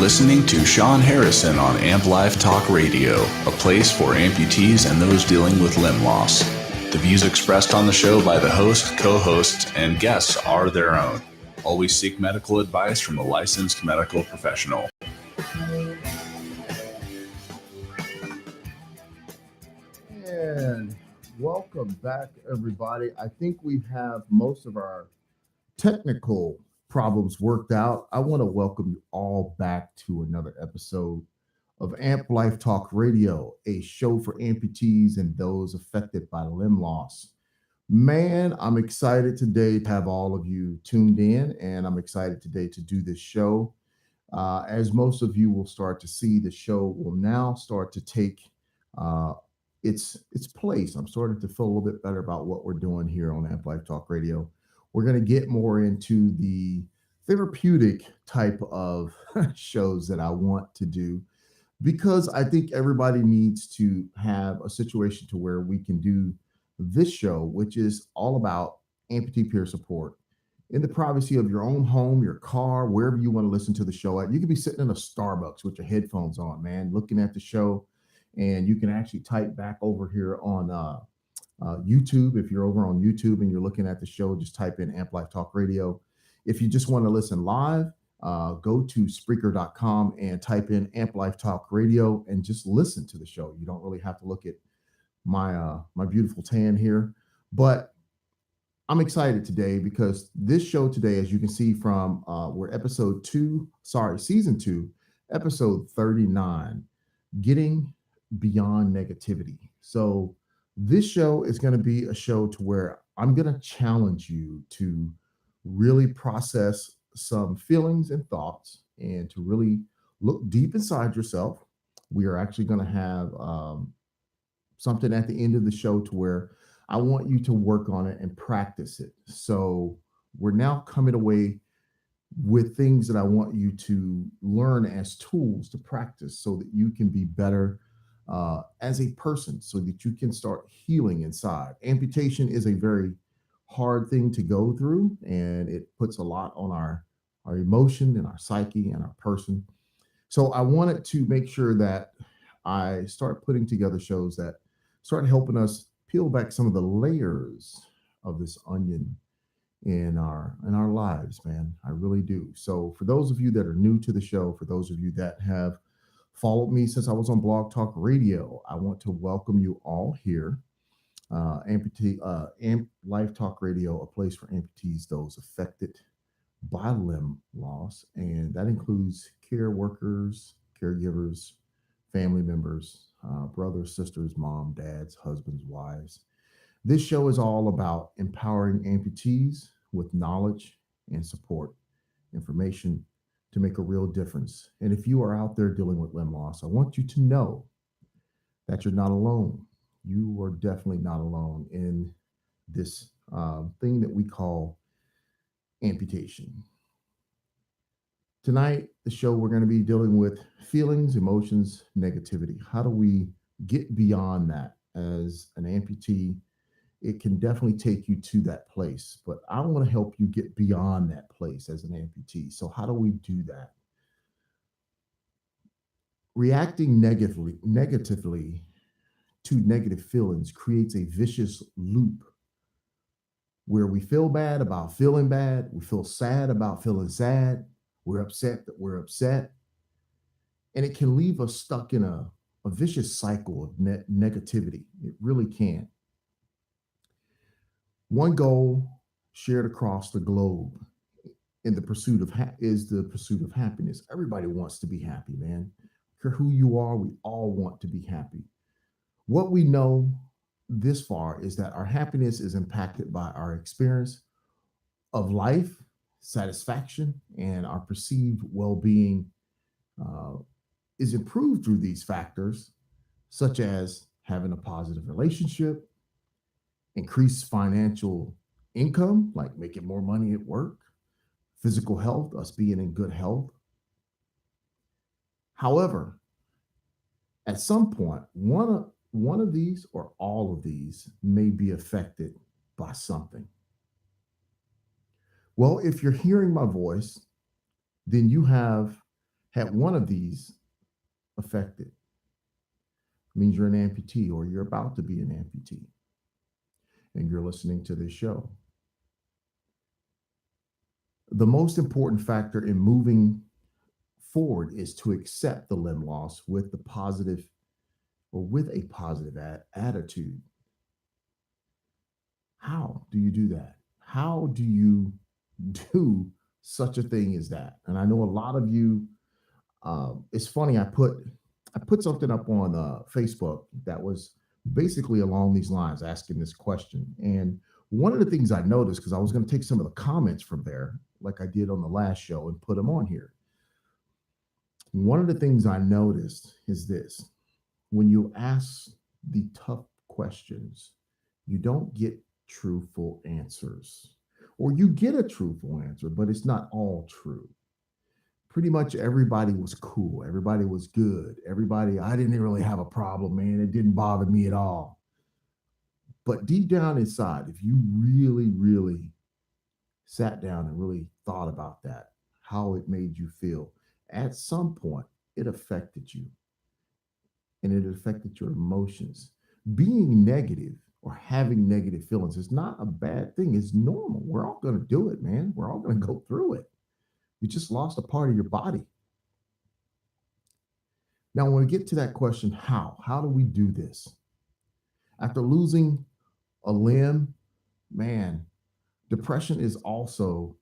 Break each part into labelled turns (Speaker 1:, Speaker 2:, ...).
Speaker 1: listening to Sean Harrison on Amp Life Talk Radio, a place for amputees and those dealing with limb loss. The views expressed on the show by the host, co-hosts, and guests are their own. Always seek medical advice from a licensed medical professional.
Speaker 2: And welcome back, everybody. I think we have most of our technical problems worked out. I want to welcome you all back to another episode of Amp Life Talk Radio, a show for amputees and those affected by limb loss. Man, I'm excited today to have all of you tuned in, and I'm excited today to do this show. As most of you will start to see, the show will now start to take its place. I'm starting to feel a little bit better about what we're doing here on Amp Life Talk Radio. We're going to get more into the therapeutic type of shows that I want to do, because I think everybody needs to have a situation to where we can do this show, which is all about amputee peer support in the privacy of your own home, your car, wherever you want to listen to the show at. You could be sitting in a Starbucks with your headphones on, man, looking at the show, and you can actually type back over here on YouTube. If you're over on YouTube and you're looking at the show, just type in Amp Life Talk Radio. If you just want to listen live, go to Spreaker.com and type in Amp Life Talk Radio and just listen to the show. You don't really have to look at my beautiful tan here, but I'm excited today because this show today, as you can see from we're season 2, episode 39, Getting Beyond Negativity. So this show is going to be a show to where I'm going to challenge you to really process some feelings and thoughts and to really look deep inside yourself. We are actually going to have something at the end of the show to where I want you to work on it and practice it. So we're now coming away with things that I want you to learn as tools to practice so that you can be better as a person, so that you can start healing inside. Amputation is a very hard thing to go through, and it puts a lot on our emotion and our psyche and our person. So I wanted to make sure that I start putting together shows that start helping us peel back some of the layers of this onion in our lives, man. I really do. So for those of you that are new to the show, for those of you that have followed me since I was on Blog Talk Radio, I want to welcome you all here. Amp Life Talk Radio, a place for amputees, those affected by limb loss, and that includes care workers, caregivers, family members, brothers, sisters, mom, dads, husbands, wives. This show is all about empowering amputees with knowledge and support, information to make a real difference. And if you are out there dealing with limb loss, I want you to know that you're not alone. You are definitely not alone in this thing that we call amputation. Tonight, the show, we're going to be dealing with feelings, emotions, negativity. How do we get beyond that as an amputee? It can definitely take you to that place, but I want to help you get beyond that place as an amputee. So how do we do that? Reacting negatively to negative feelings creates a vicious loop where we feel bad about feeling bad, we feel sad about feeling sad, we're upset that we're upset, and it can leave us stuck in a vicious cycle of negativity. It really can. One goal shared across the globe in the pursuit of is the pursuit of happiness. Everybody wants to be happy, man. No matter who you are, we all want to be happy. What we know this far is that our happiness is impacted by our experience of life, satisfaction, and our perceived well-being is improved through these factors, such as having a positive relationship, increased financial income, like making more money at work, physical health, us being in good health. However, at some point, one of these or all of these may be affected by something. Well, if you're hearing my voice, then you have had one of these affected, means you're an amputee or you're about to be an amputee and you're listening to this show. The most important factor in moving forward is to accept the limb loss with the positive or with a positive attitude. How do you do that? How do you do such a thing as that? And I know a lot of you. It's funny. I put something up on Facebook that was basically along these lines, asking this question. And one of the things I noticed, because I was going to take some of the comments from there, like I did on the last show, and put them on here. One of the things I noticed is this: when you ask the tough questions, you don't get truthful answers. Or you get a truthful answer, but it's not all true. Pretty much everybody was cool. Everybody was good. Everybody, I didn't really have a problem, man. It didn't bother me at all. But deep down inside, if you really, really sat down and really thought about that, how it made you feel, at some point, it affected you and it affected your emotions. Being negative or having negative feelings is not a bad thing. It's normal. We're all going to do it, man. We're all going to go through it. You just lost a part of your body. Now, when we get to that question, how do we do this? After losing a limb, man, depression is also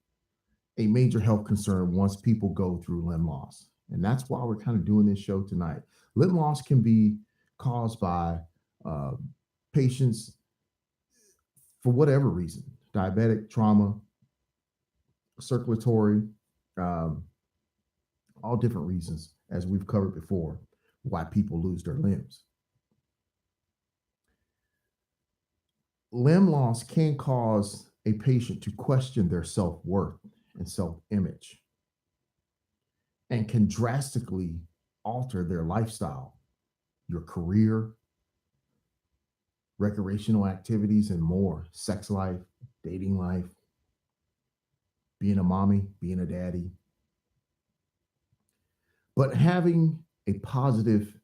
Speaker 2: a major health concern once people go through limb loss. And that's why we're kind of doing this show tonight. Limb loss can be caused by uh, patients for whatever reason: diabetic, trauma, circulatory, um, all different reasons, as we've covered before, why people lose their limbs. Limb loss can cause a patient to question their self worth and self image and can drastically alter their lifestyle, your career, recreational activities, and more, sex life, dating life, being a mommy, being a daddy. But having a positive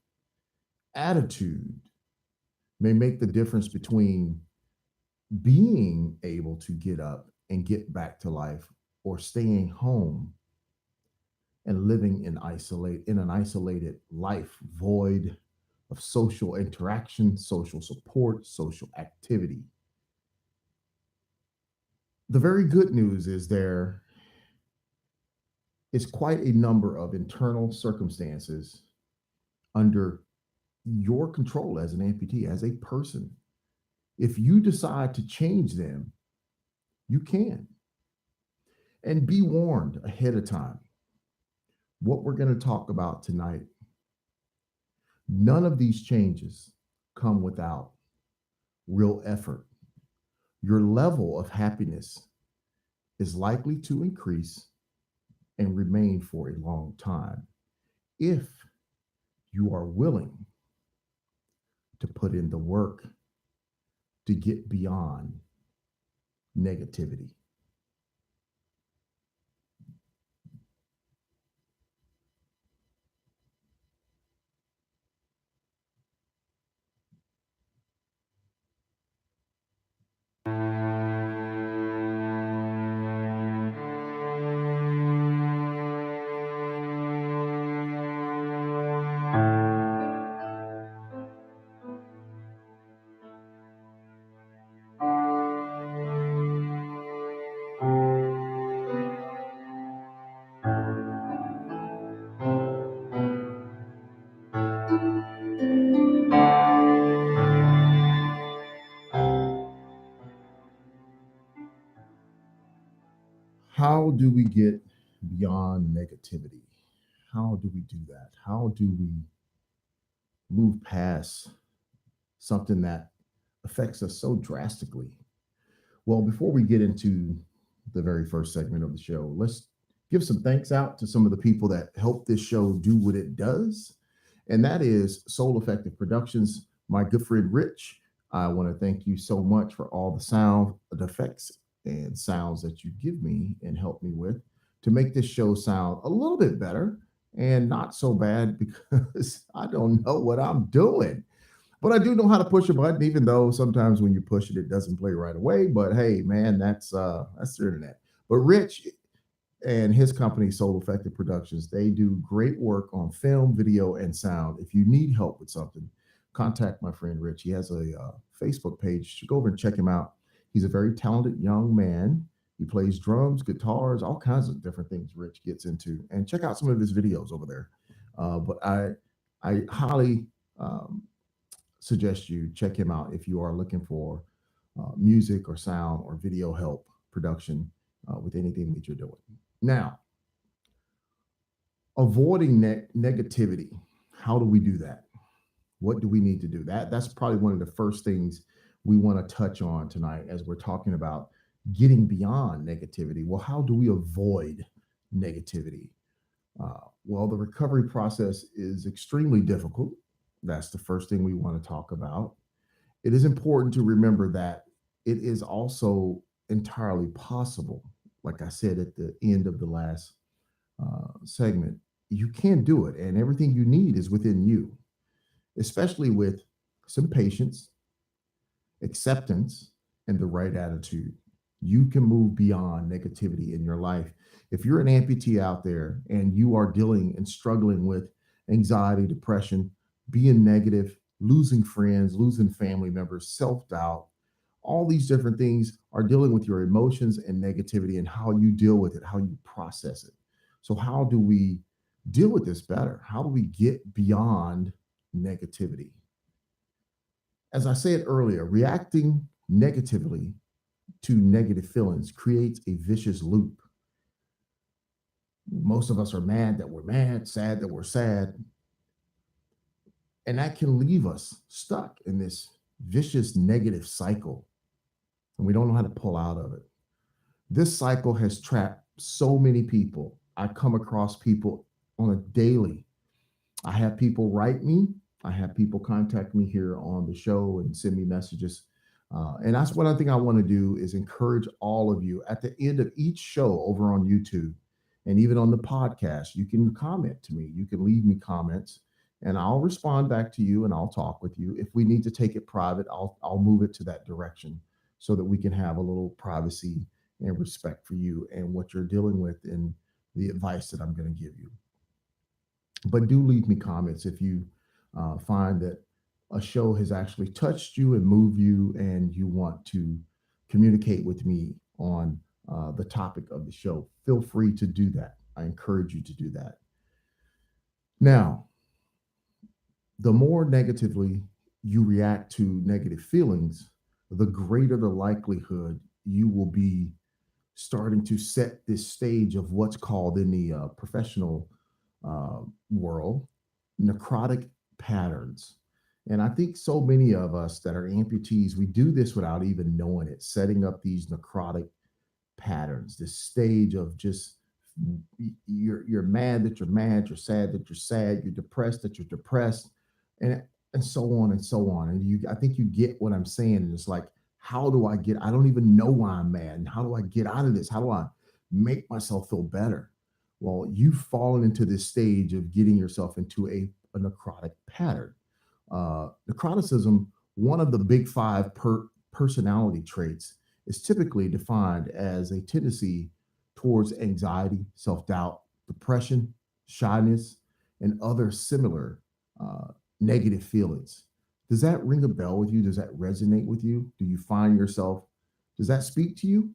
Speaker 2: attitude may make the difference between being able to get up and get back to life or staying home and living in an isolated life void of social interaction, social support, social activity. The very good news is there is quite a number of internal circumstances under your control as an amputee, as a person. If you decide to change them, you can. And be warned ahead of time. What we're going to talk about tonight, none of these changes come without real effort. Your level of happiness is likely to increase and remain for a long time if you are willing to put in the work to get beyond negativity. How do we get beyond negativity? How do we do that? How do we move past something that affects us so drastically? Well, before we get into the very first segment of the show, let's give some thanks out to some of the people that help this show do what it does. And that is Soul Effective Productions, my good friend Rich. I want to thank you so much for all the sound, the effects, and sounds that you give me and help me with to make this show sound a little bit better and not so bad because I don't know what I'm doing. But I do know how to push a button, even though sometimes when you push it, it doesn't play right away. But hey, man, that's the internet. But Rich and his company, Soul Effective Productions, they do great work on film, video, and sound. If you need help with something, contact my friend Rich. He has a Facebook page. Go over and check him out. He's a very talented young man. He plays drums, guitars, all kinds of different things Rich gets into. And check out some of his videos over there. But I highly suggest you check him out if you are looking for music or sound or video help production with anything that you're doing. Now, avoiding negativity. How do we do that? What do we need to do? That's probably one of the first things we want to touch on tonight as we're talking about getting beyond negativity. Well, how do we avoid negativity? Well, the recovery process is extremely difficult. That's the first thing we want to talk about. It is important to remember that it is also entirely possible. Like I said at the end of the last segment, you can do it, and everything you need is within you, especially with some patience, acceptance, and the right attitude. You can move beyond negativity in your life. If you're an amputee out there and you are dealing and struggling with anxiety, depression, being negative, losing friends, losing family members, self doubt, all these different things are dealing with your emotions and negativity and how you deal with it, how you process it. So, how do we deal with this better? How do we get beyond negativity? As I said earlier, reacting negatively to negative feelings creates a vicious loop. Most of us are mad that we're mad, sad that we're sad, and that can leave us stuck in this vicious negative cycle, and we don't know how to pull out of it. This cycle has trapped so many people. I come across people on a daily. I have people write me. I have people contact me here on the show and send me messages. And that's what I think I want to do is encourage all of you at the end of each show over on YouTube and even on the podcast. You can comment to me. You can leave me comments and I'll respond back to you and I'll talk with you. If we need to take it private, I'll move it to that direction so that we can have a little privacy and respect for you and what you're dealing with and the advice that I'm going to give you. But do leave me comments if you find that a show has actually touched you and moved you, and you want to communicate with me on the topic of the show. Feel free to do that. I encourage you to do that. Now, the more negatively you react to negative feelings, the greater the likelihood you will be starting to set this stage of what's called in the professional world necrotic patterns. And I think so many of us that are amputees, we do this without even knowing it, setting up these necrotic patterns, this stage of just you're mad that you're mad, you're sad that you're sad, you're depressed that you're depressed, and and so on and so on. And I think you get what I'm saying. And it's like, how do I get? I don't even know why I'm mad. And how do I get out of this? How do I make myself feel better? Well, you've fallen into this stage of getting yourself into a necrotic pattern. Necroticism, one of the big five personality traits, is typically defined as a tendency towards anxiety, self doubt, depression, shyness, and other similar negative feelings. Does that ring a bell with you? Does that resonate with you? Do you find yourself, does that speak to you?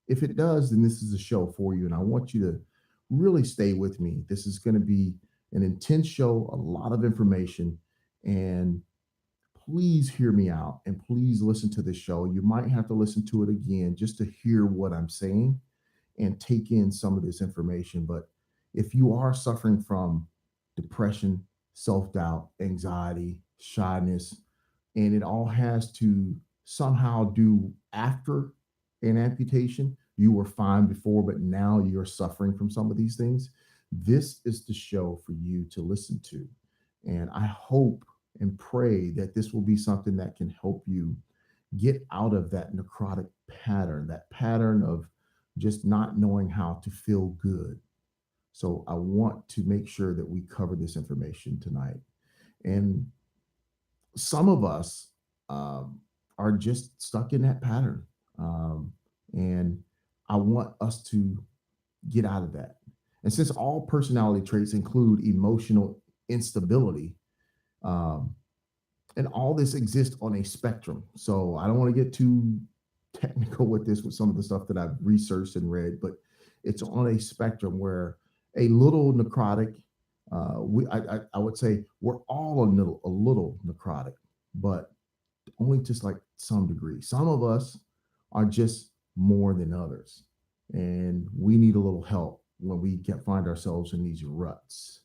Speaker 2: If it does, then this is a show for you. And I want you to really stay with me. This is going to be an intense show, a lot of information. And please hear me out and please listen to this show. You might have to listen to it again just to hear what I'm saying and take in some of this information. But if you are suffering from depression, self doubt, anxiety, shyness, and it all has to somehow do after an amputation, you were fine before, but now you're suffering from some of these things, this is the show for you to listen to. And I hope and pray that this will be something that can help you get out of that necrotic pattern, that pattern of just not knowing how to feel good. So I want to make sure that we cover this information tonight. And some of us um, are just stuck in that pattern. Um, and I want us to get out of that. And since all personality traits include emotional instability, um, and all this exists on a spectrum. So I don't want to get too technical with this, with some of the stuff that I've researched and read, but it's on a spectrum where a little necrotic, I would say we're all a little necrotic, but only just like some degree. Some of us are just more than others, and we need a little help when we get find ourselves in these ruts.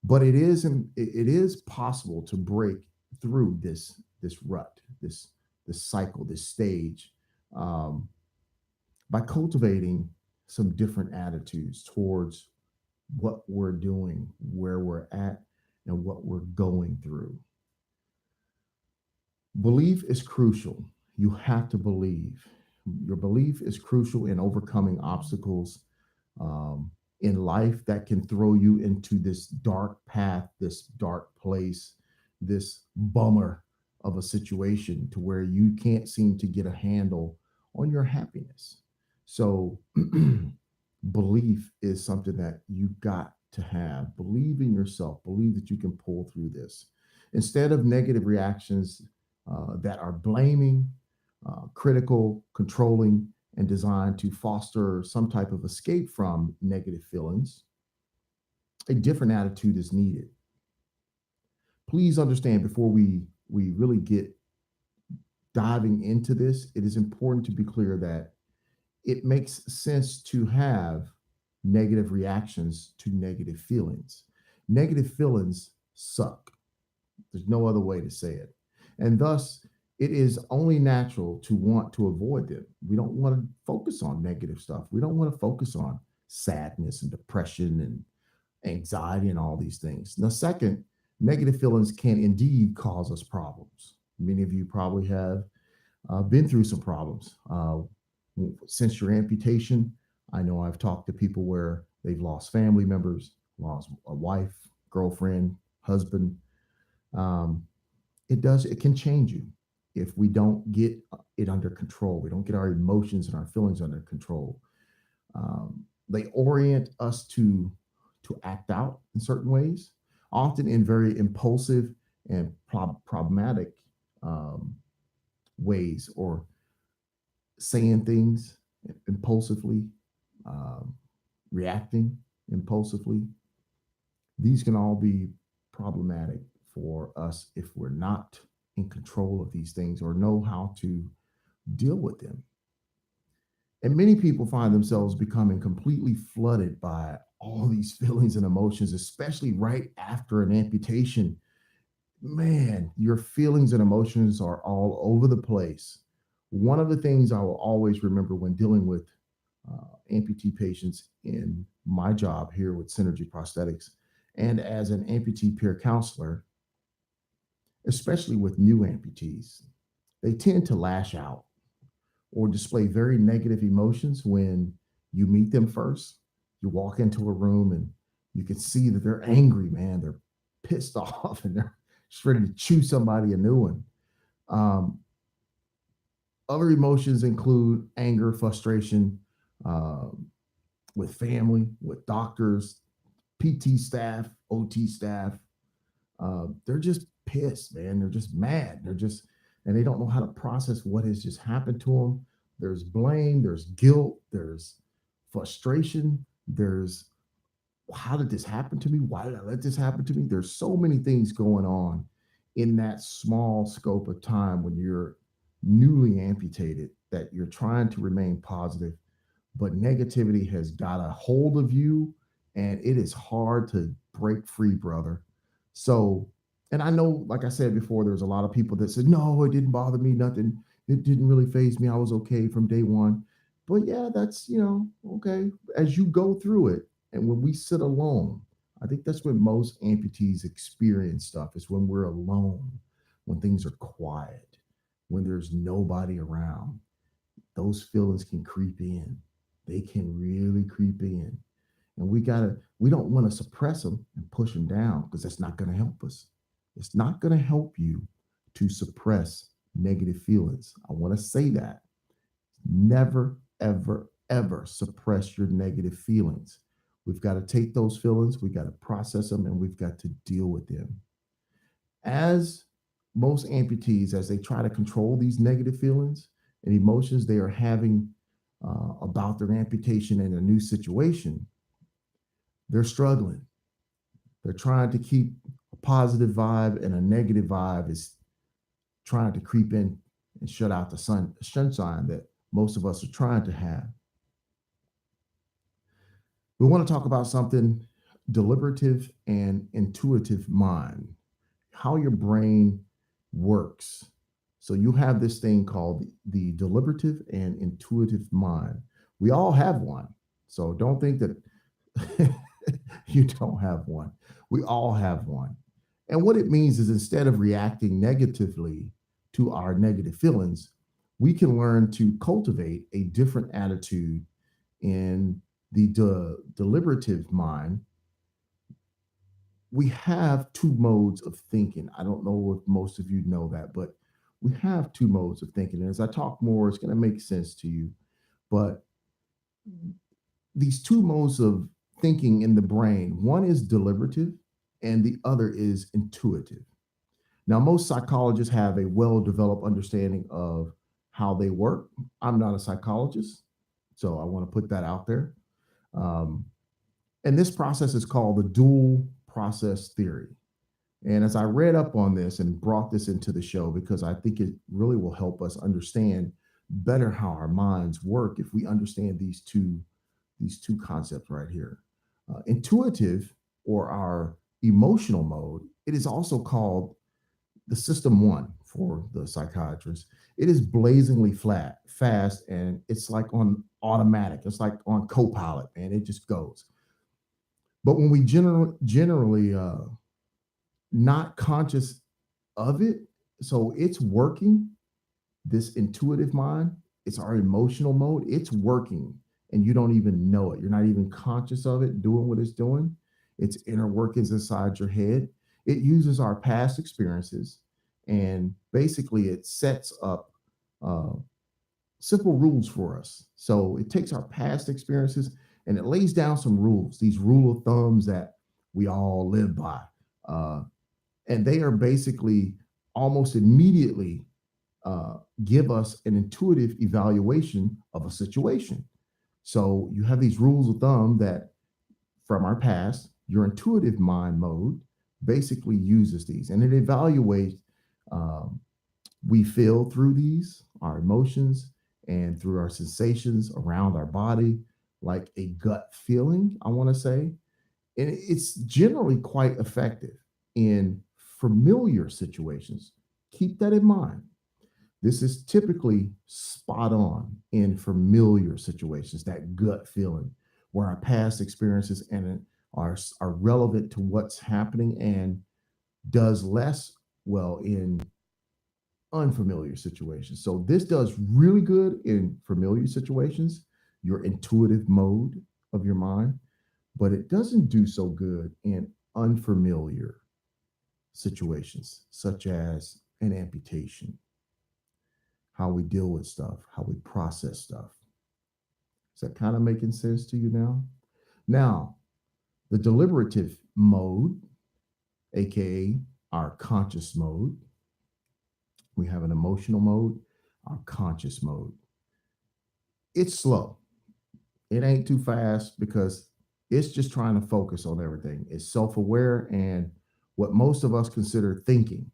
Speaker 2: But it is possible to break through this rut, this cycle, this stage, um, by cultivating some different attitudes towards what we're doing, where we're at, and what we're going through. Belief is crucial. You have to believe. Your belief is crucial in overcoming obstacles um, in life that can throw you into this dark path, this dark place, this bummer of a situation to where you can't seem to get a handle on your happiness. So, belief is something that you got to have. Believe in yourself, believe that you can pull through this. Instead of negative reactions that are blaming, critical, controlling, and designed to foster some type of escape from negative feelings, a different attitude is needed. Please understand before we really get diving into this, it is important to be clear that it makes sense to have negative reactions to negative feelings. Negative feelings suck. There's no other way to say it. And thus, it is only natural to want to avoid them. We don't want to focus on negative stuff. We don't want to focus on sadness and depression and anxiety and all these things. Now, second, negative feelings can indeed cause us problems. Many of you probably have been through some problems since your amputation. I know I've talked to people where they've lost family members, lost a wife, girlfriend, husband. Um, it can change you if we don't get it under control. We don't get our emotions and our feelings under control. They orient us to act out in certain ways, often in very impulsive and problematic um, ways, or saying things impulsively, um, reacting impulsively. These can all be problematic for us if we're not in control of these things or know how to deal with them. And many people find themselves becoming completely flooded by all these feelings and emotions, especially right after an amputation. Man, your feelings and emotions are all over the place. One of the things I will always remember when dealing with amputee patients in my job here with Synergy Prosthetics and as an amputee peer counselor, especially with new amputees, they tend to lash out or display very negative emotions when you meet them first. You walk into a room and you can see that they're angry, man. They're pissed off and they're just ready to chew somebody a new one. Um, Other emotions include anger, frustration, um, with family, with doctors, PT staff, OT staff. They're just pissed, man. They're just mad. And they don't know how to process what has just happened to them. There's blame, there's guilt, there's frustration, there's how did this happen to me? Why did I let this happen to me? There's so many things going on in that small scope of time when you're newly amputated that you're trying to remain positive, but negativity has got a hold of you and it is hard to break free, brother. So, and I know, like I said before, there's a lot of people that said, no, it didn't bother me, nothing. It didn't really phase me. I was okay from day one. But yeah, that's, okay. As you go through it, and when we sit alone, I think that's when most amputees experience stuff, is when we're alone, when things are quiet, when there's nobody around. Those feelings can creep in. They can really creep in. And we don't want to suppress them and push them down because that's not going to help us. It's not going to help you to suppress negative feelings. I want to say that. Never, ever, ever suppress your negative feelings. We've got to take those feelings, we've got to process them, and we've got to deal with them. As most amputees, as they try to control these negative feelings and emotions they are having about their amputation in a new situation, they're struggling. They're trying to keep a positive vibe, and a negative vibe is trying to creep in and shut out the sunshine that most of us are trying to have. We want to talk about something: deliberative and intuitive mind, how your brain works. So you have this thing called the deliberative and intuitive mind. We all have one. So don't think that you don't have one. We all have one. And what it means is, instead of reacting negatively to our negative feelings, we can learn to cultivate a different attitude in the deliberative mind. We have two modes of thinking. I don't know if most of you know that, but we have two modes of thinking. And as I talk more, it's going to make sense to you. But these two modes of thinking in the brain, one is deliberative and the other is intuitive. Now, most psychologists have a well developed understanding of how they work. I'm not a psychologist, so I want to put that out there. Um, and this process is called the dual process theory. And as I read up on this and brought this into the show, because I think it really will help us understand better how our minds work if we understand these two concepts right here. Intuitive, or our emotional mode, it is also called the system one for the psychiatrist. It is blazingly flat, fast, and it's like on automatic. It's like on copilot, and it just goes. But when we generally not conscious of it, so it's working. This intuitive mind, it's our emotional mode. It's working, and you don't even know it. You're not even conscious of it doing what it's doing. It's inner workings inside your head. It uses our past experiences, and basically it sets up uh, simple rules for us. So it takes our past experiences and it lays down some rules, these rule of thumbs that we all live by. Uh, and they are basically almost immediately give us an intuitive evaluation of a situation. So you have these rules of thumb that from our past, your intuitive mind mode basically uses these, and it evaluates. Um, we feel through these, our emotions, and through our sensations around our body, like a gut feeling, I want to say. And it's generally quite effective in familiar situations. Keep that in mind. This is typically spot on in familiar situations, that gut feeling where our past experiences and are relevant to what's happening, and does less well in unfamiliar situations. So this does really good in familiar situations, your intuitive mode of your mind, but it doesn't do so good in unfamiliar situations, such as an amputation, how we deal with stuff, how we process stuff. Is that kind of making sense to you now? Now, the deliberative mode, aka our conscious mode, we have an emotional mode, our conscious mode. It's slow. It ain't too fast because it's just trying to focus on everything. It's self-aware and what most of us consider thinking.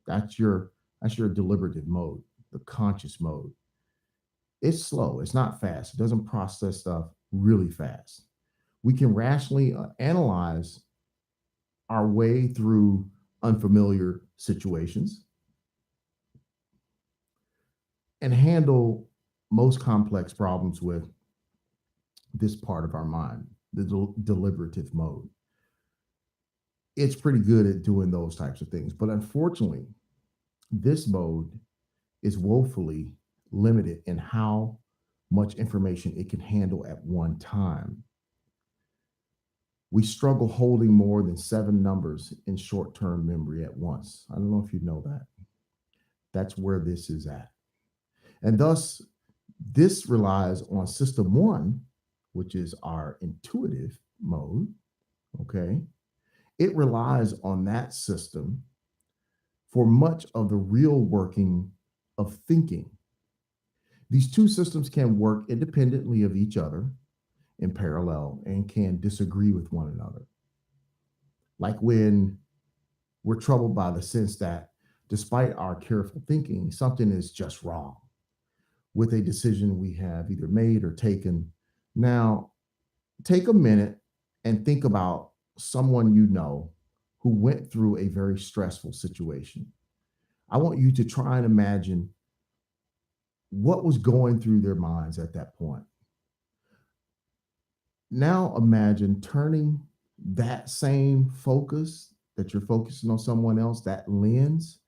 Speaker 2: That's your deliberative mode, the conscious mode. It's slow. It's not fast. It doesn't process stuff really fast. We can rationally analyze our way through unfamiliar situations and handle most complex problems with this part of our mind, the deliberative mode. It's pretty good at doing those types of things. But unfortunately, this mode is woefully limited in how much information it can handle at one time. We struggle holding more than 7 numbers in short term memory at once. I don't know if you know that. That's where this is at. And thus, this relies on system one, which is our intuitive mode. Okay. It relies on that system for much of the real working of thinking. These two systems can work independently of each other in parallel and can disagree with one another. Like when we're troubled by the sense that despite our careful thinking, something is just wrong with a decision we have either made or taken. Now, take a minute and think about someone you know who went through a very stressful situation. I want you to try and imagine what was going through their minds at that point. Now imagine turning that same focus that you're focusing on someone else, that lens,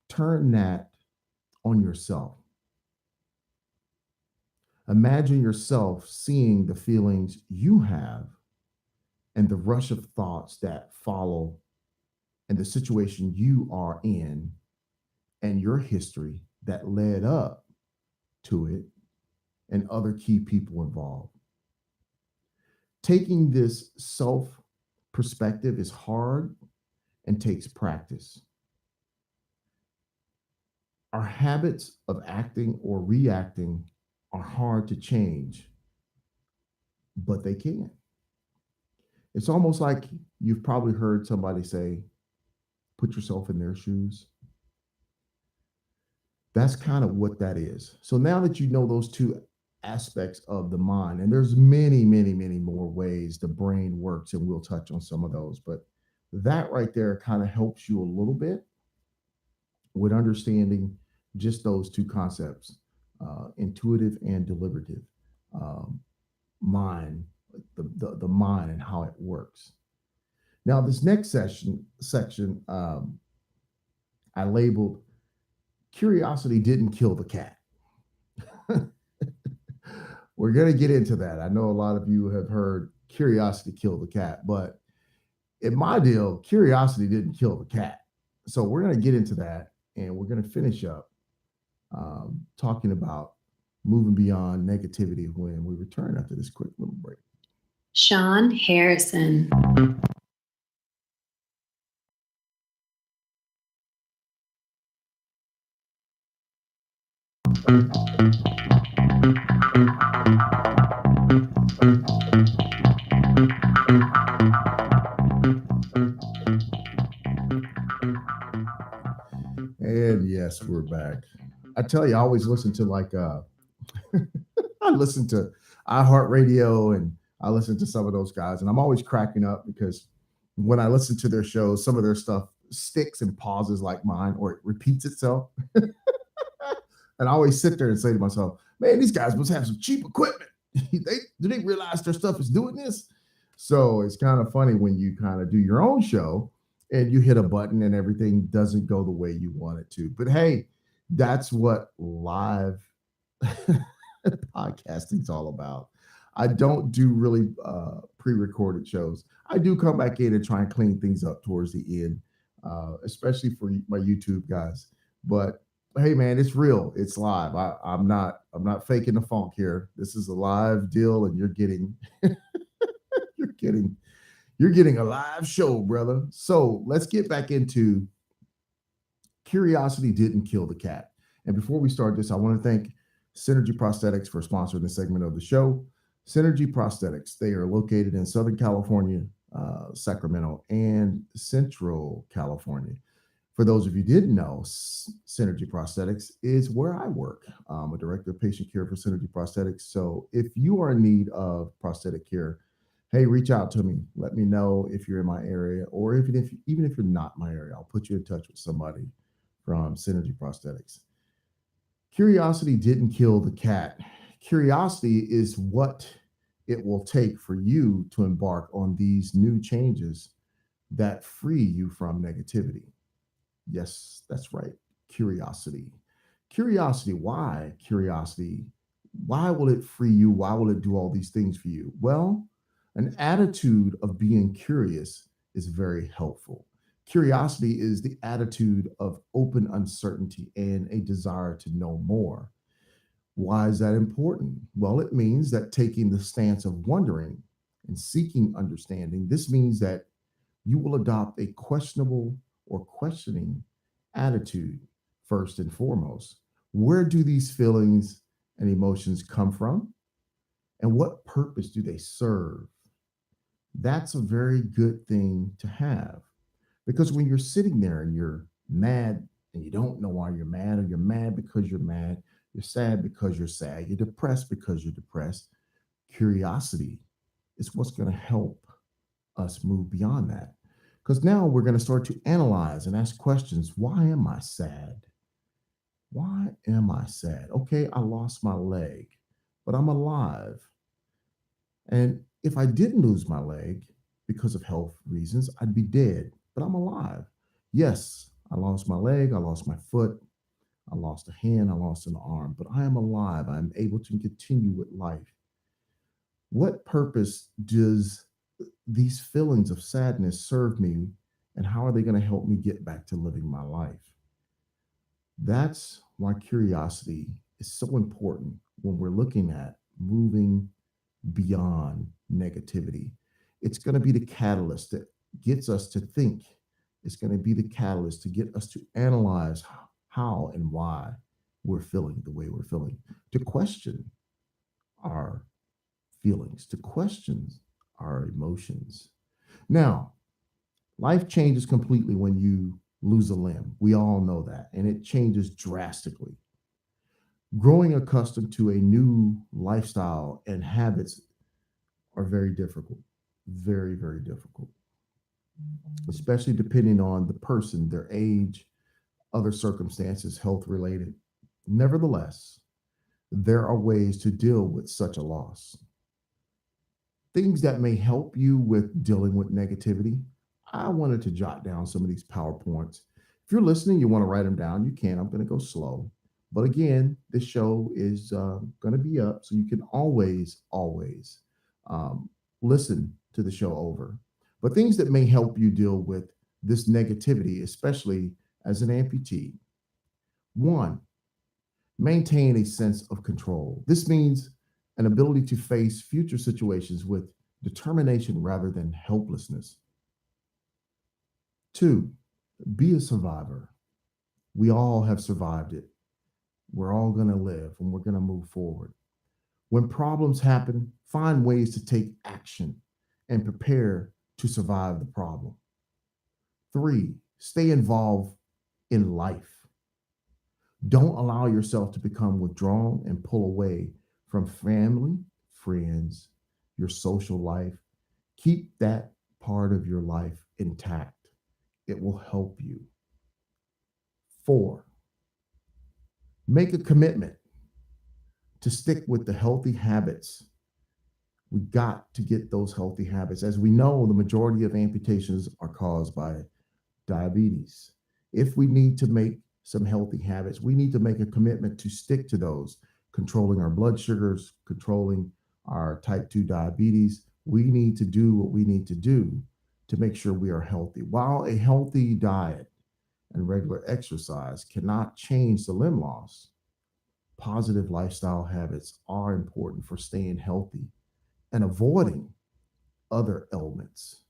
Speaker 2: turn that on yourself. Imagine yourself seeing the feelings you have and the rush of thoughts that follow and the situation you are in and your history that led up to it and other key people involved. Taking this self perspective is hard and takes practice. Our habits of acting or reacting are hard to change, but they can. It's almost like you've probably heard somebody say, put yourself in their shoes. That's kind of what that is. So now that you know those two aspects of the mind, and there's many, many, many more ways the brain works, and we'll touch on some of those, but that right there kind of helps you a little bit with understanding just those two concepts, intuitive and deliberative um, mind, the mind and how it works. Now, this next section I labeled "Curiosity Didn't Kill the Cat." We're going to get into that. I know a lot of you have heard curiosity kill the cat, but in my deal, curiosity didn't kill the cat. So we're going to get into that, and we're going to finish up talking about moving beyond negativity when we return after this quick little break.
Speaker 3: Sean Harrison.
Speaker 2: And yes, we're back. I tell you, I always listen to I listen to iHeartRadio and I listen to some of those guys, and I'm always cracking up because when I listen to their shows, some of their stuff sticks and pauses like mine, or it repeats itself. And I always sit there and say to myself, man, these guys must have some cheap equipment. Do they realize their stuff is doing this? So it's kind of funny when you kind of do your own show and you hit a button and everything doesn't go the way you want it to. But hey, that's what live podcasting is all about. I don't do really pre-recorded shows. I do come back in and try and clean things up towards the end, especially for my YouTube guys. But hey, man, it's real. It's live. I'm not faking the funk here. This is a live deal, and you're getting you're getting a live show, brother. So let's get back into curiosity didn't kill the cat. And before we start this, I want to thank Synergy Prosthetics for sponsoring this segment of the show. Synergy Prosthetics, they are located in Southern California, Sacramento, and Central California. For those of you who didn't know, Synergy Prosthetics is where I work. I'm a director of patient care for Synergy Prosthetics. So if you are in need of prosthetic care, hey, reach out to me. Let me know if you're in my area, or even if you're not in my area, I'll put you in touch with somebody from Synergy Prosthetics. Curiosity didn't kill the cat. Curiosity is what it will take for you to embark on these new changes that free you from negativity. Yes, that's right. Curiosity. Curiosity. Why curiosity? Why will it free you? Why will it do all these things for you? Well, An attitude of being curious is very helpful. Curiosity is the attitude of open uncertainty and a desire to know more. Why is that important? Well, it means that taking the stance of wondering and seeking understanding, this means that you will adopt a questionable or questioning attitude first and foremost. Where do these feelings and emotions come from? And what purpose do they serve? That's a very good thing to have because when you're sitting there and you're mad and you don't know why you're mad, or you're mad because you're mad, you're sad because you're sad, you're depressed because you're depressed, curiosity is what's going to help us move beyond that. Because now we're going to start to analyze and ask questions. Why am I sad? Why am I sad? Okay, I lost my leg, but I'm alive. And if I didn't lose my leg because of health reasons, I'd be dead, but I'm alive. Yes, I lost my leg, I lost my foot, I lost a hand, I lost an arm, but I am alive. I'm able to continue with life. What purpose does these feelings of sadness serve me, and how are they going to help me get back to living my life? That's why curiosity is so important when we're looking at moving beyond negativity. It's going to be the catalyst that gets us to think. It's going to be the catalyst to get us to analyze how and why we're feeling the way we're feeling, to question our feelings, to question our emotions. Now, life changes completely when you lose a limb. We all know that, and it changes drastically. Growing accustomed to a new lifestyle and habits are very difficult, very, very difficult, especially depending on the person, their age, other circumstances, health related. Nevertheless, there are ways to deal with such a loss. Things that may help you with dealing with negativity. I wanted to jot down some of these PowerPoints. If you're listening, you want to write them down, you can. I'm going to go slow. But again, this show is going to be up, so you can always um, listen to the show over. But things that may help you deal with this negativity, especially as an amputee. One, maintain a sense of control. This means an ability to face future situations with determination rather than helplessness. Two, be a survivor. We all have survived it. We're all going to live and we're going to move forward. When problems happen, find ways to take action and prepare to survive the problem. Three, stay involved in life. Don't allow yourself to become withdrawn and pull away from family, friends, your social life. Keep that part of your life intact. It will help you. Four, make a commitment to stick with the healthy habits. We got to get those healthy habits. As we know, the majority of amputations are caused by diabetes. If we need to make some healthy habits, we need to make a commitment to stick to those, controlling our blood sugars, controlling our type 2 diabetes. We need to do what we need to do to make sure we are healthy. While a healthy diet and regular exercise cannot change the limb loss, positive lifestyle habits are important for staying healthy and avoiding other ailments.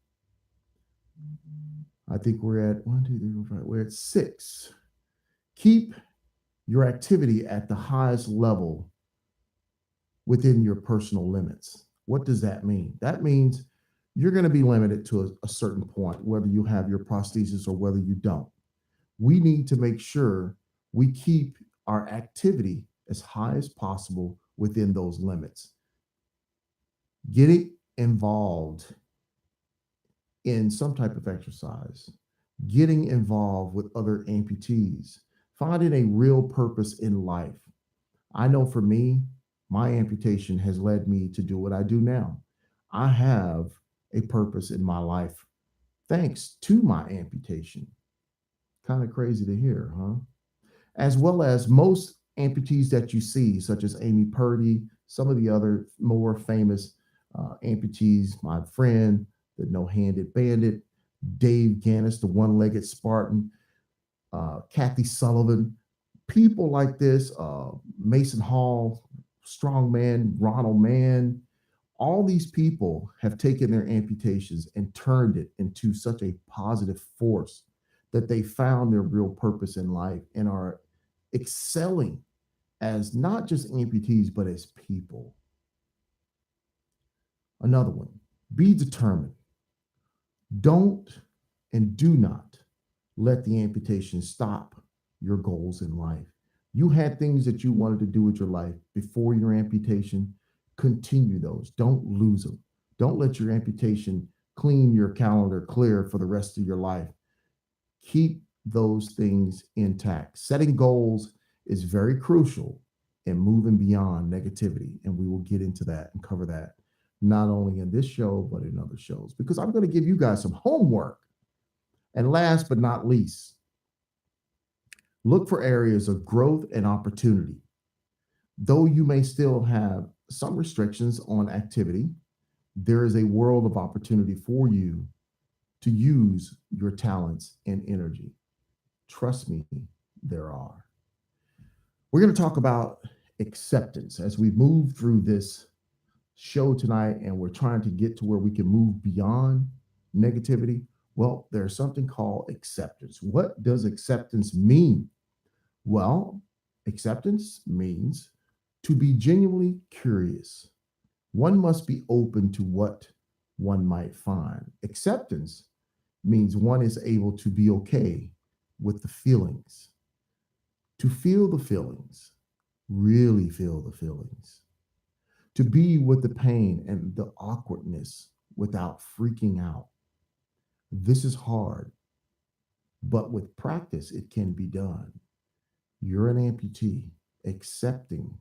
Speaker 2: I think we're at 1, 2, 3, 4, 5. We're at 6. Keep your activity at the highest level within your personal limits. What does that mean? That means you're going to be limited to a certain point, whether you have your prosthesis or whether you don't. We need to make sure we keep our activity as high as possible within those limits. Getting involved in some type of exercise, getting involved with other amputees, finding a real purpose in life. I know for me, my amputation has led me to do what I do now. I have a purpose in my life thanks to my amputation. Kind of crazy to hear, huh? As well as most amputees that you see, such as Amy Purdy, some of the other more famous amputees, my friend, the no-handed bandit, Dave Gannis, the one-legged Spartan, Kathy Sullivan, people like this, Mason Hall, strongman, Ronald Mann, all these people have taken their amputations and turned it into such a positive force that they found their real purpose in life and are excelling as not just amputees, but as people. Another one, be determined. Don't and do not let the amputation stop your goals in life. You had things that you wanted to do with your life before your amputation. Continue those. Don't lose them. Don't let your amputation clean your calendar clear for the rest of your life. Keep those things intact. Setting goals is very crucial in moving beyond negativity. And we will get into that and cover that not only in this show, but in other shows, because I'm going to give you guys some homework. And last but not least, look for areas of growth and opportunity. Though you may still have some restrictions on activity, there is a world of opportunity for you to use your talents and energy. Trust me, there are. We're going to talk about acceptance as we move through this show tonight, and we're trying to get to where we can move beyond negativity. Well, there's something called acceptance. What does acceptance mean? Well, acceptance means to be genuinely curious. One must be open to what one might find. Acceptance means one is able to be okay with the feelings, to feel the feelings, really feel the feelings, to be with the pain and the awkwardness without freaking out. This is hard, but with practice, it can be done. You're an amputee, accepting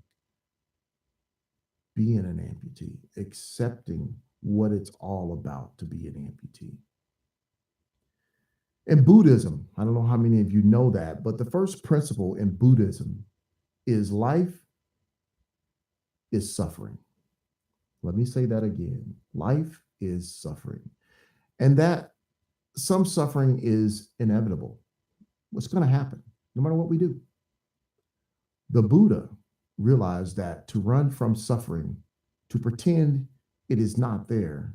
Speaker 2: being an amputee, accepting what it's all about to be an amputee. In Buddhism, I don't know how many of you know that, but the first principle in Buddhism is life is suffering. Let me say that again. Life is suffering. And that some suffering is inevitable. What's going to happen no matter what we do? The Buddha realized that to run from suffering, to pretend it is not there,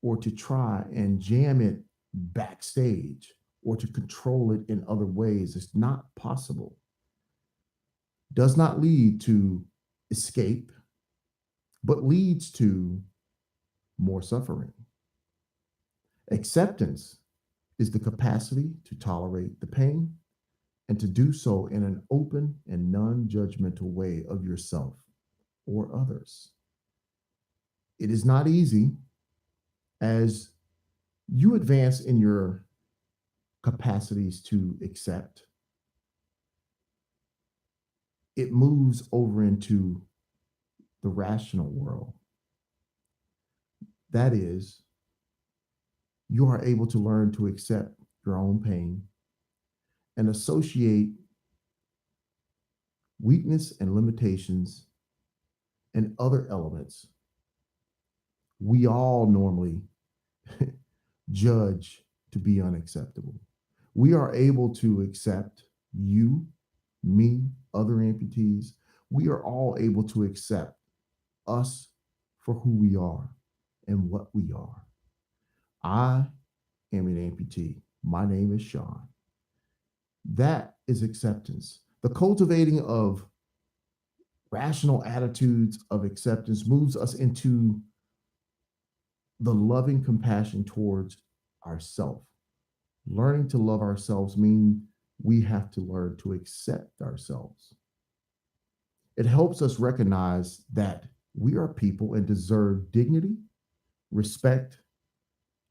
Speaker 2: or to try and jam it backstage, or to control it in other ways is not possible. Does not lead to escape, but leads to more suffering. Acceptance is the capacity to tolerate the pain and to do so in an open and non-judgmental way of yourself or others. It is not easy. As you advance in your capacities to accept, it moves over into the rational world. That is, you are able to learn to accept your own pain and associate weakness and limitations and other elements we all normally judge to be unacceptable. We are able to accept you, me, other amputees. We are all able to accept us for who we are and what we are. I am an amputee. My name is Sean. That is acceptance. The cultivating of rational attitudes of acceptance moves us into the loving compassion towards ourselves. Learning to love ourselves means we have to learn to accept ourselves. It helps us recognize that we are people and deserve dignity, respect,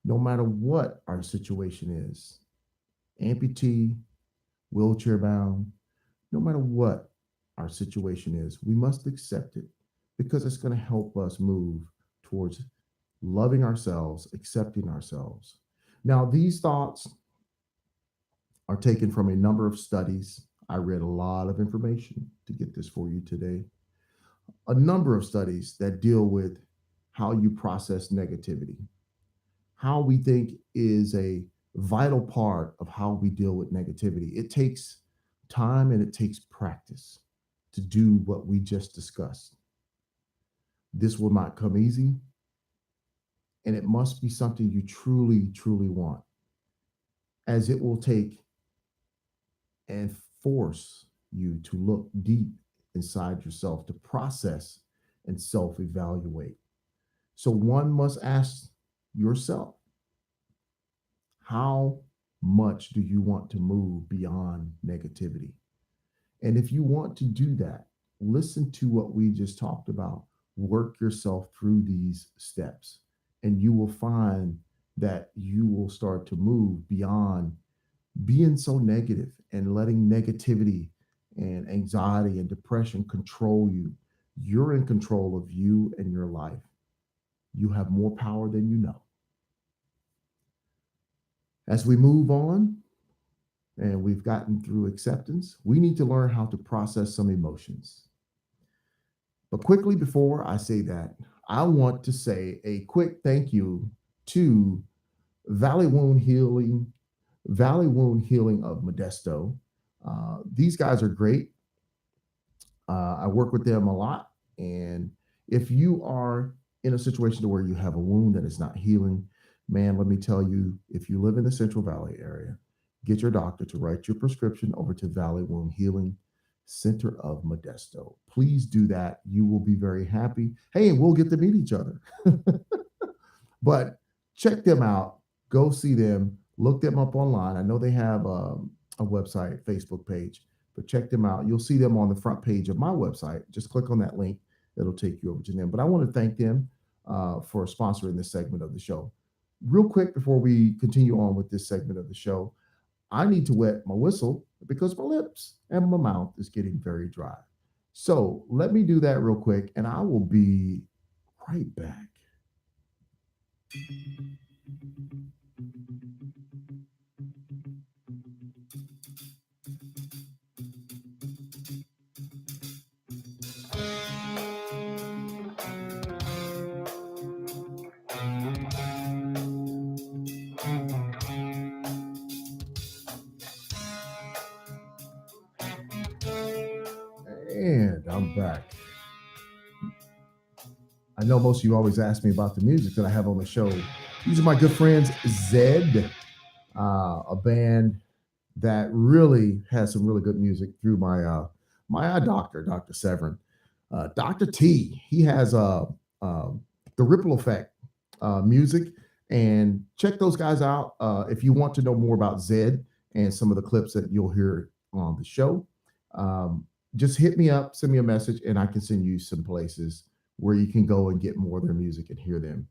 Speaker 2: no matter what our situation is. Amputee, wheelchair bound, no matter what our situation is, we must accept it because it's going to help us move towards loving ourselves, accepting ourselves. Now, these thoughts are taken from a number of studies. I read a lot of information to get this for you today. A number of studies that deal with how you process negativity. How we think is a vital part of how we deal with negativity. It takes time and it takes practice to do what we just discussed. This will not come easy, and it must be something you truly, truly want, as it will take and force you to look deep inside yourself to process and self evaluate. So one must ask yourself, how much do you want to move beyond negativity? And if you want to do that, listen to what we just talked about. Work yourself through these steps, and you will find that you will start to move beyond being so negative and letting negativity and anxiety and depression control you. You're in control of you and your life. You have more power than you know. As we move on and we've gotten through acceptance, we need to learn how to process some emotions. But quickly before I say that, I want to say a quick thank you to Valley Wound Healing, Valley Wound Healing of Modesto. These guys are great. I work with them a lot. And if you are in a situation where you have a wound that is not healing, man, let me tell you, if you live in the Central Valley area, get your doctor to write your prescription over to Valley Wound Healing Center of Modesto. Please do that. You will be very happy. Hey, and we'll get to meet each other. But check them out. Go see them. Look them up online. I know they have a website, Facebook page, but check them out. You'll see them on the front page of my website. Just click on that link. It'll take you over to them. But I want to thank them for sponsoring this segment of the show. Real quick before we continue on with this segment of the show, I need to wet my whistle because my lips and my mouth is getting very dry. So let me do that real quick, and I will be right back. And I'm back. I know most of you always ask me about the music that I have on the show. These are my good friends, Zed, a band that really has some really good music through my eye doctor, Dr. Severin. Dr. T, he has the Ripple Effect music, and check those guys out if you want to know more about Zed and some of the clips that you'll hear on the show. Just hit me up, send me a message, and I can send you some places where you can go and get more of their music and hear them.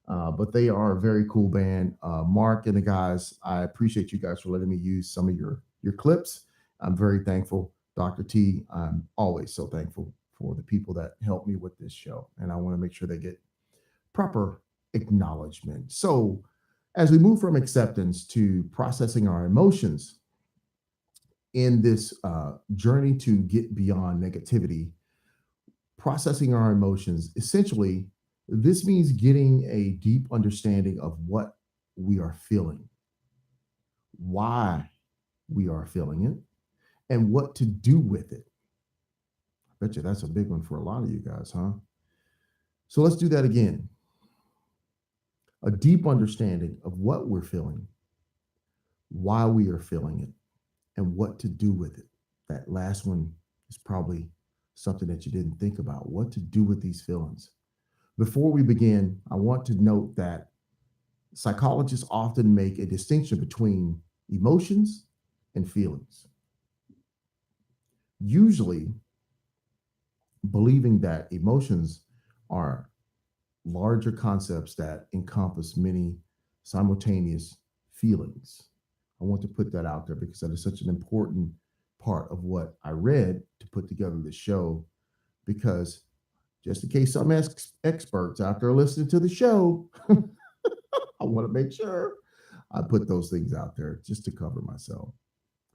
Speaker 2: But they are a very cool band. Mark and the guys, I appreciate you guys for letting me use some of your clips. I'm very thankful. Dr. T, I'm always so thankful for the people that help me with this show. And I want to make sure they get proper acknowledgement. So as we move from acceptance to processing our emotions in this journey to get beyond negativity, processing our emotions, essentially, this means getting a deep understanding of what we are feeling, why we are feeling it, and what to do with it. I bet you that's a big one for a lot of you guys, huh? So let's do that again. A deep understanding of what we're feeling, why we are feeling it, and what to do with it. That last one is probably something that you didn't think about, what to do with these feelings. Before we begin, I want to note that psychologists often make a distinction between emotions and feelings. Usually, believing that emotions are larger concepts that encompass many simultaneous feelings. I want to put that out there because that is such an important part of what I read to put together this show, because just in case some experts out there listening to the show, I want to make sure I put those things out there just to cover myself.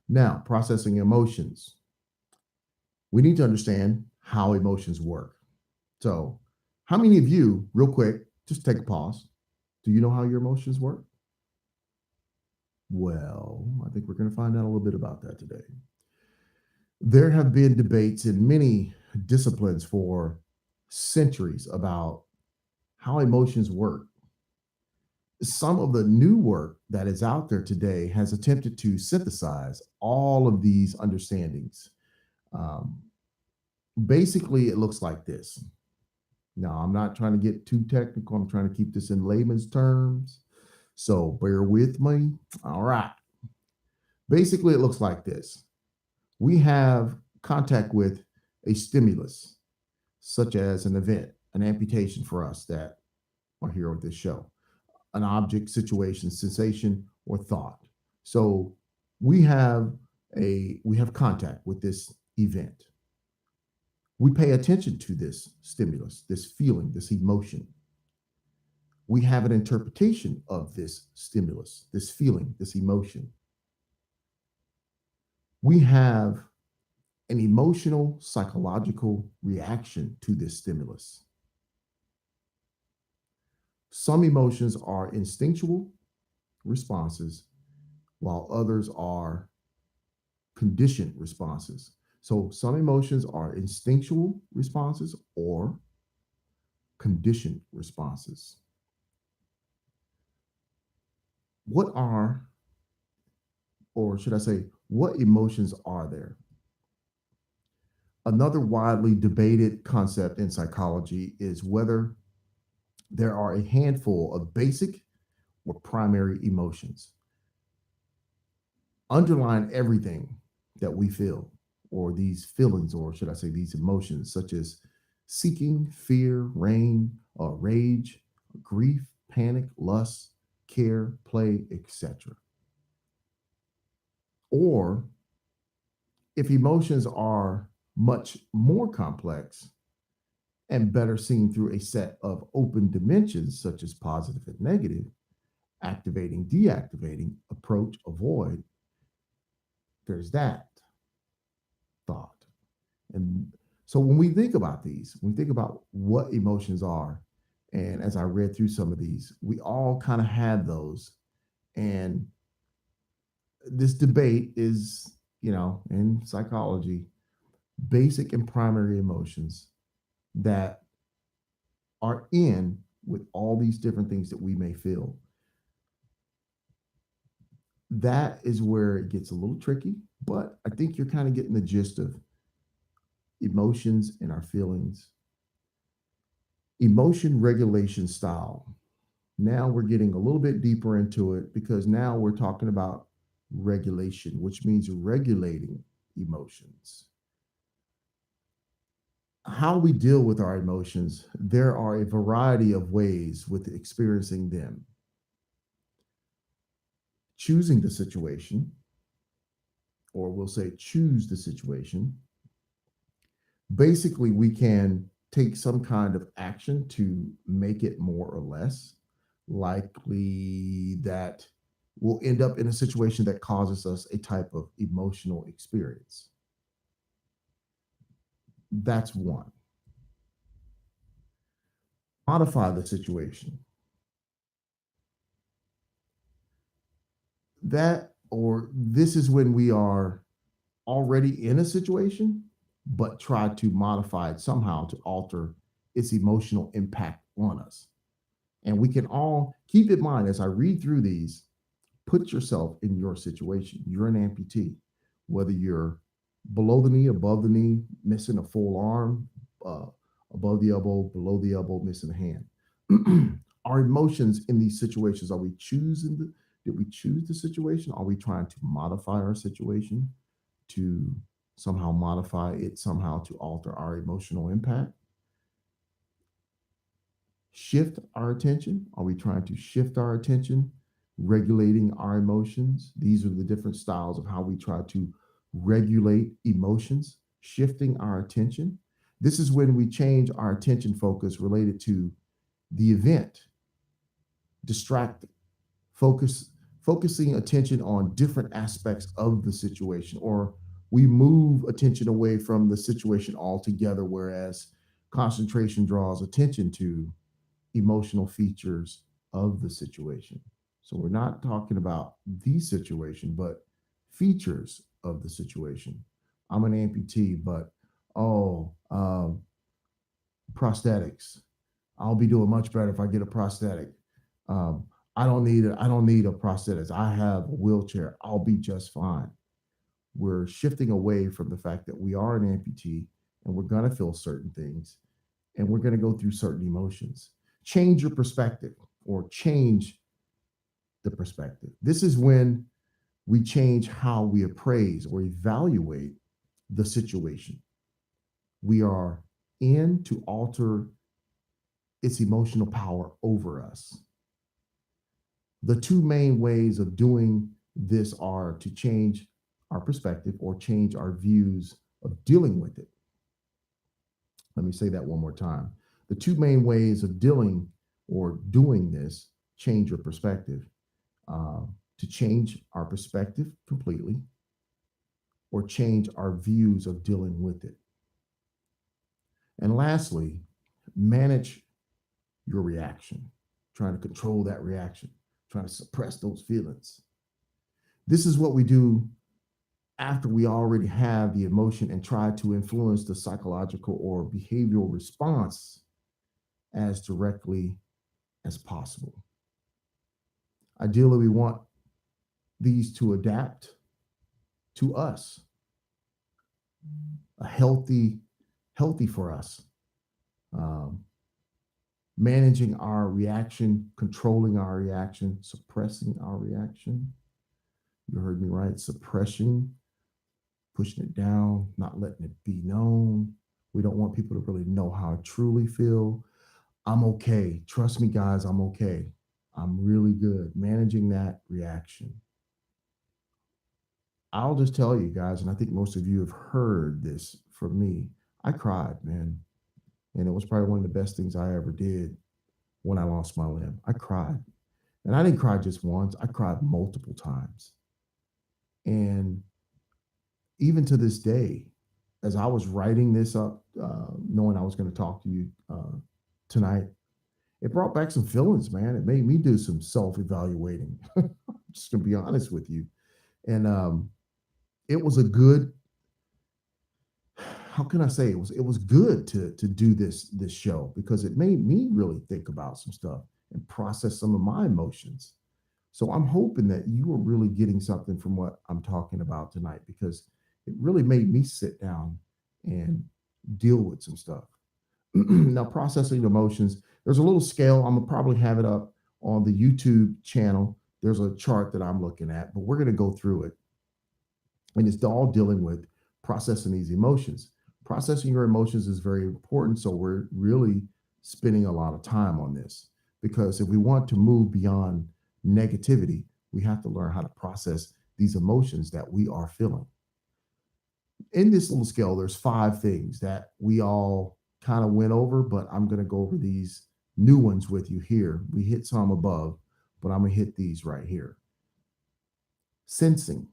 Speaker 2: Now, processing emotions. We need to understand how emotions work. So How many of you, real quick, just take a pause. Do you know how your emotions work? Well, I think we're going to find out a little bit about that today. There have been debates in many disciplines for centuries about how emotions work. Some of the new work that is out there today has attempted to synthesize all of these understandings. Um, Basically, it looks like this. Now, I'm not trying to get too technical. I'm trying to keep this in layman's terms. So bear with me. All right. Basically, it looks like this. We have contact with a stimulus, such as an event, an amputation for us that are here with this show, an object, situation, sensation, or thought. So we have contact with this event. We pay attention to this stimulus, this feeling, this emotion. We have an interpretation of this stimulus, this feeling, this emotion. We have an emotional, psychological reaction to this stimulus. Some emotions are instinctual responses, while others are conditioned responses. So some emotions are instinctual responses or conditioned responses. What are, or should I say, what emotions are there? Another widely debated concept in psychology is whether there are a handful of basic or primary emotions underlying everything that we feel, or these feelings, or should I say, these emotions, such as seeking, fear, rage, grief, panic, lust, care, play, etc. Or if emotions are much more complex and better seen through a set of open dimensions, such as positive and negative, activating, deactivating, approach, avoid, there's that thought. And so when we think about these, when we think about what emotions are, and as I read through some of these, we all kind of had those. And this debate is, in psychology, basic and primary emotions that are in with all these different things that we may feel. That is where it gets a little tricky, but I think you're kind of getting the gist of emotions and our feelings. Emotion regulation style. Now we're getting a little bit deeper into it because now we're talking about regulation, which means regulating emotions. How we deal with our emotions, there are a variety of ways with experiencing them. Choosing the situation, or we'll say choose the situation. Basically, we can take some kind of action to make it more or less likely that we'll end up in a situation that causes us a type of emotional experience. That's one. Modify the situation. That, or this is when we are already in a situation, but try to modify it somehow to alter its emotional impact on us. And we can all keep in mind as I read through these, put yourself in your situation. You're an amputee, whether you're below the knee, above the knee, missing a full arm, uh, above the elbow, below the elbow, missing a hand. Our emotions in these situations, did we choose the situation? Are we trying to modify our situation to somehow modify it, somehow to alter our emotional impact? Shift our attention. Are we trying to shift our attention, regulating our emotions? These are the different styles of how we try to regulate emotions, shifting our attention. This is when we change our attention focus related to the event, distracting, focusing attention on different aspects of the situation, or we move attention away from the situation altogether, whereas Concentration draws attention to emotional features of the situation. So we're not talking about the situation, but features of the situation. I'm an amputee, but oh, prosthetics. I'll be doing much better if I get a prosthetic. Um, I don't need a prosthetic. I have a wheelchair. I'll be just fine. We're shifting away from the fact that we are an amputee and we're going to feel certain things and we're going to go through certain emotions. Change your perspective or change the perspective. This is when we change how we appraise or evaluate the situation. We are in to alter its emotional power over us. The two main ways of doing this are to change our perspective or change our views of dealing with it. Let me say that one more time. The two main ways of dealing or doing this, change your perspective, to change our perspective completely or change our views of dealing with it. And lastly, manage your reaction, trying to control that reaction, trying to suppress those feelings. This is what we do after we already have the emotion and try to influence the psychological or behavioral response as directly as possible. Ideally, we want these to adapt to us, a healthy for us. Um, Managing our reaction, controlling our reaction, suppressing our reaction. You heard me right, suppression, pushing it down, not letting it be known. We don't want people to really know how I truly feel. I'm okay. Trust me, guys, I'm okay. I'm really good. Managing that reaction. I'll just tell you guys, and I think most of you have heard this from me. I cried, man. And it was probably one of the best things I ever did when I lost my limb. I cried. And I didn't cry just once, I cried multiple times. And even to this day, as I was writing this up, knowing I was going to talk to you tonight, it brought back some feelings, man. It made me do some self-evaluating. Just to be honest with you. And it was a good, how can I say, it was good to do this show because it made me really think about some stuff and process some of my emotions. So I'm hoping that you are really getting something from what I'm talking about tonight because it really made me sit down and deal with some stuff. Now, processing emotions, there's a little scale. I'm gonna probably have it up on the YouTube channel. There's a chart that I'm looking at, but we're gonna go through it. And it's all dealing with processing these emotions. Processing your emotions is very important. So we're really spending a lot of time on this because if we want to move beyond negativity, we have to learn how to process these emotions that we are feeling. In this little scale, there's 5 things that we all kind of went over, but I'm going to go over these new ones with you here. We hit some above, but I'm going to hit these right here. Sensing.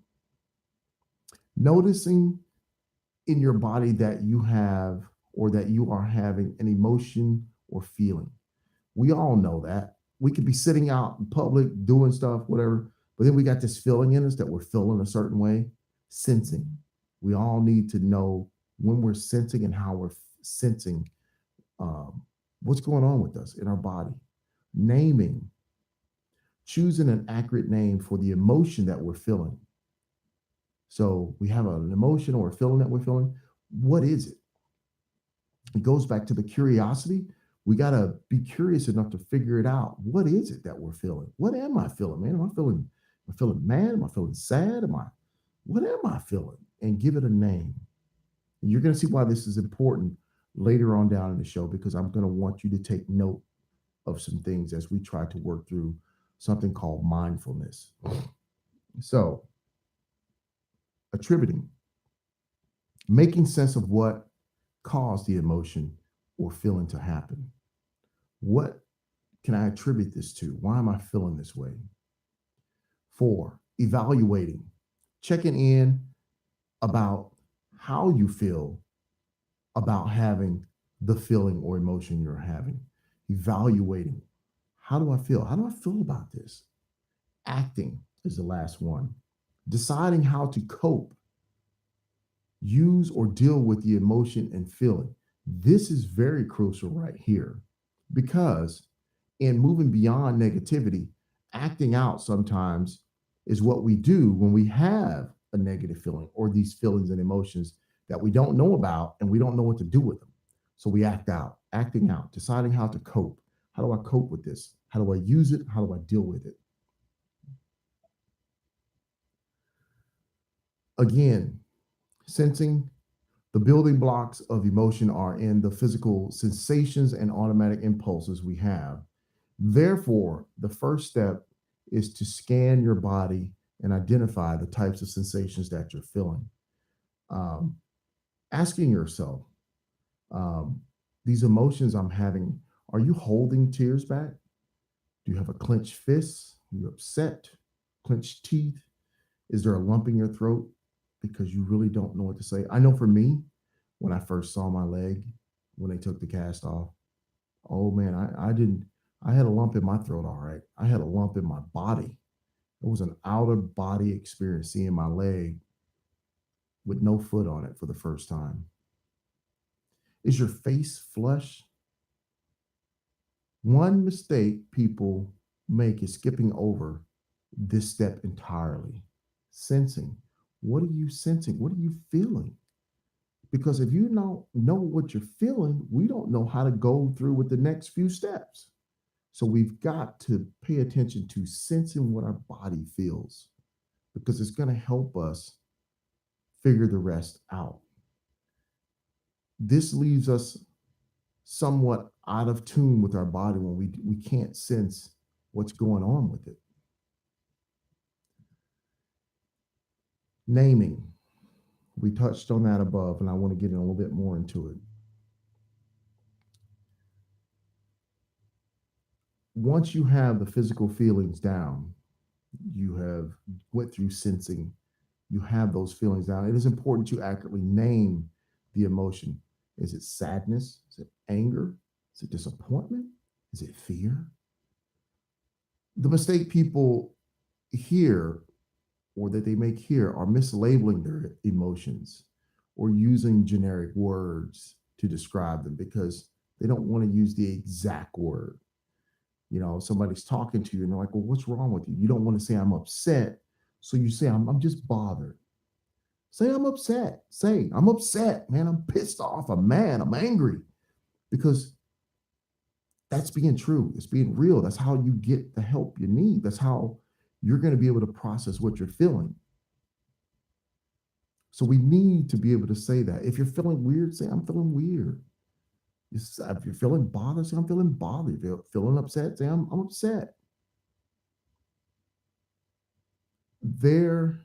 Speaker 2: Noticing in your body that you have or that you are having an emotion or feeling. We all know that. We could be sitting out in public doing stuff, whatever, but then we got this feeling in us that we're feeling a certain way. Sensing. We all need to know when we're sensing and how we're sensing what's going on with us in our body. Naming. Choosing an accurate name for the emotion that we're feeling. So we have an emotion or a feeling that we're feeling. What is it? It goes back to the curiosity. We got to be curious enough to figure it out. What is it that we're feeling? What am I feeling, man? Am I feeling mad? Am I feeling sad? What am I feeling? And give it a name. And you're going to see why this is important later on down in the show, because I'm going to want you to take note of some things as we try to work through something called mindfulness. So, attributing, making sense of what caused the emotion or feeling to happen. What can I attribute this to? Why am I feeling this way? 4, evaluating, checking in about how you feel about having the feeling or emotion you're having. Evaluating, how do I feel? How do I feel about this? Acting is the last one. Deciding how to cope, use, or deal with the emotion and feeling. This is very crucial right here because in moving beyond negativity, acting out sometimes is what we do when we have a negative feeling or these feelings and emotions that we don't know about and we don't know what to do with them. So we act out, acting out, deciding how to cope. How do I cope with this? How do I use it? How do I deal with it? Again, sensing. The building blocks of emotion are in the physical sensations and automatic impulses we have. Therefore, the first step is to scan your body and identify the types of sensations that you're feeling. Um, Asking yourself, um, these emotions I'm having, are you holding tears back? Do you have a clenched fist? Are you upset? Clenched teeth? Is there a lump in your throat because you really don't know what to say? I know for me, when I first saw my leg, when they took the cast off, oh man, I didn't, I had a lump in my throat, all right. I had a lump in my body. It was an out of body experience seeing my leg with no foot on it for the first time. Is your face flushed? One mistake people make is skipping over this step entirely. Sensing. What are you sensing? What are you feeling? Because if you don't know what you're feeling, we don't know how to go through with the next few steps. So we've got to pay attention to sensing what our body feels because it's going to help us figure the rest out. This leaves us somewhat out of tune with our body when we can't sense what's going on with it. Naming. We touched on that above, and I want to get in a little bit more into it. Once you have the physical feelings down, you have went through sensing, you have those feelings down. It is important to accurately name the emotion. Is it sadness? Is it anger? Is it disappointment? Is it fear? The mistake people hear or that they make here are mislabeling their emotions or using generic words to describe them because they don't want to use the exact word. You know, somebody's talking to you and they're like, well, what's wrong with you? You don't want to say I'm upset. So you say, I'm just bothered. Say I'm upset. Say I'm upset, man. I'm pissed off. I'm mad. I'm angry because that's being true. It's being real. That's how you get the help you need. That's how you're going to be able to process what you're feeling. So we need to be able to say that. If you're feeling weird, say I'm feeling weird. If you're feeling bothered, say I'm feeling bothered. If you're feeling upset, say I'm upset. There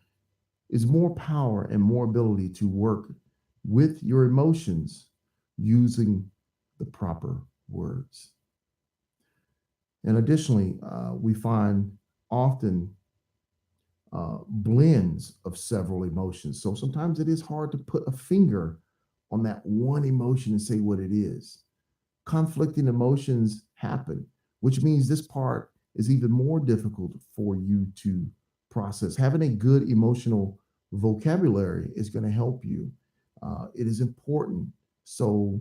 Speaker 2: is more power and more ability to work with your emotions using the proper words. And additionally, we find often blends of several emotions. So sometimes it is hard to put a finger on that one emotion and say what it is. Conflicting emotions happen, which means this part is even more difficult for you to process. Having a good emotional vocabulary is going to help you. It is important. So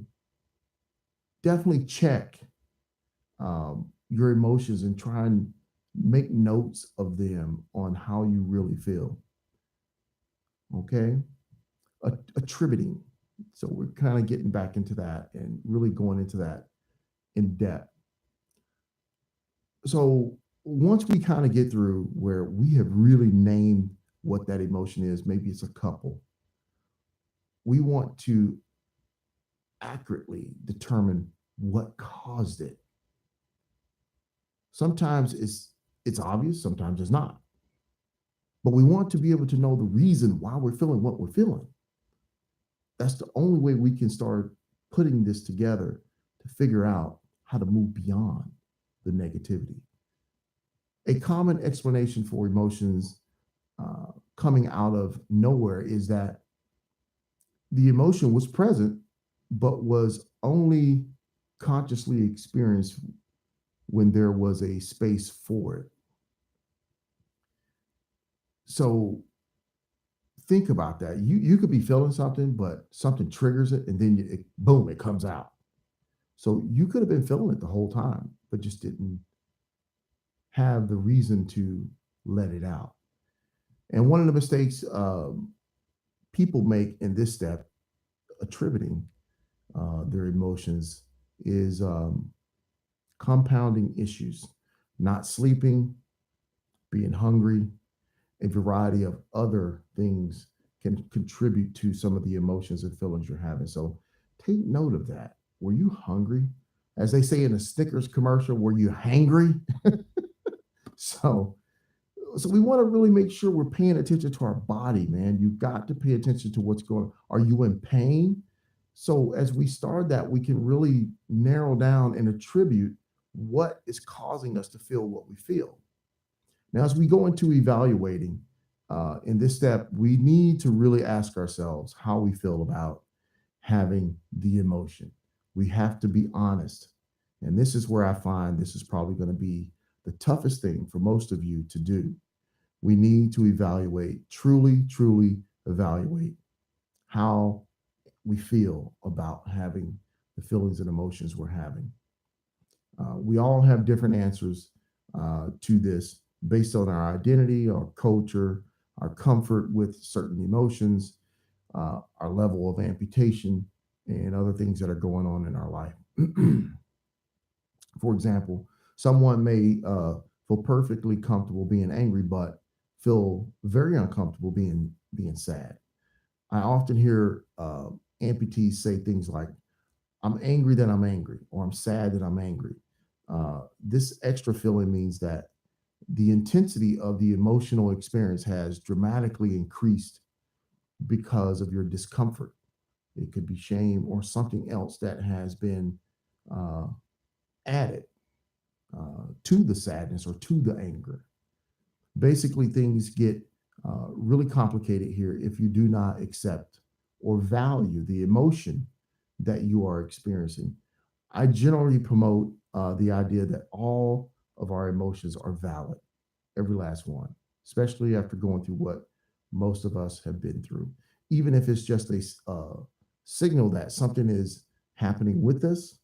Speaker 2: definitely check your emotions and try and make notes of them on how you really feel. Okay. Attributing. So we're kind of getting back into that and really going into that in depth. So once we kind of get through where we have really named what that emotion is, maybe it's a couple, we want to accurately determine what caused it. Sometimes it's obvious, sometimes it's not. But we want to be able to know the reason why we're feeling what we're feeling. That's the only way we can start putting this together to figure out how to move beyond the negativity. A common explanation for emotions coming out of nowhere is that the emotion was present, but was only consciously experienced when there was a space for it. So think about that. You could be feeling something, but something triggers it, and then boom, it comes out. So you could have been feeling it the whole time, but just didn't have the reason to let it out. And one of the mistakes people make in this step, attributing their emotions, is compounding issues, not sleeping, being hungry, a variety of other things can contribute to some of the emotions and feelings you're having. So take note of that. Were you hungry? As they say in a Snickers commercial, were you hangry? So, so we want to really make sure we're paying attention to our body, man. You've got to pay attention to what's going on. Are you in pain? So as we start that, we can really narrow down and attribute what is causing us to feel what we feel. Now, as we go into evaluating in this step, we need to really ask ourselves how we feel about having the emotion. We have to be honest. And this is where I find this is probably going to be the toughest thing for most of you to do. We need to evaluate, truly evaluate how we feel about having the feelings and emotions we're having. We all have different answers to this based on our identity, our culture, our comfort with certain emotions, our level of amputation, and other things that are going on in our life. For example, someone may feel perfectly comfortable being angry, but feel very uncomfortable being sad. I often hear amputees say things like, "I'm angry that I'm angry," or "I'm sad that I'm angry." This extra feeling means that the intensity of the emotional experience has dramatically increased because of your discomfort. It could be shame or something else that has been uh, added to the sadness or to the anger. Basically, things get really complicated here if you do not accept or value the emotion that you are experiencing. I generally promote the idea that all of our emotions are valid, every last one, especially after going through what most of us have been through. Even if it's just a signal that something is happening with us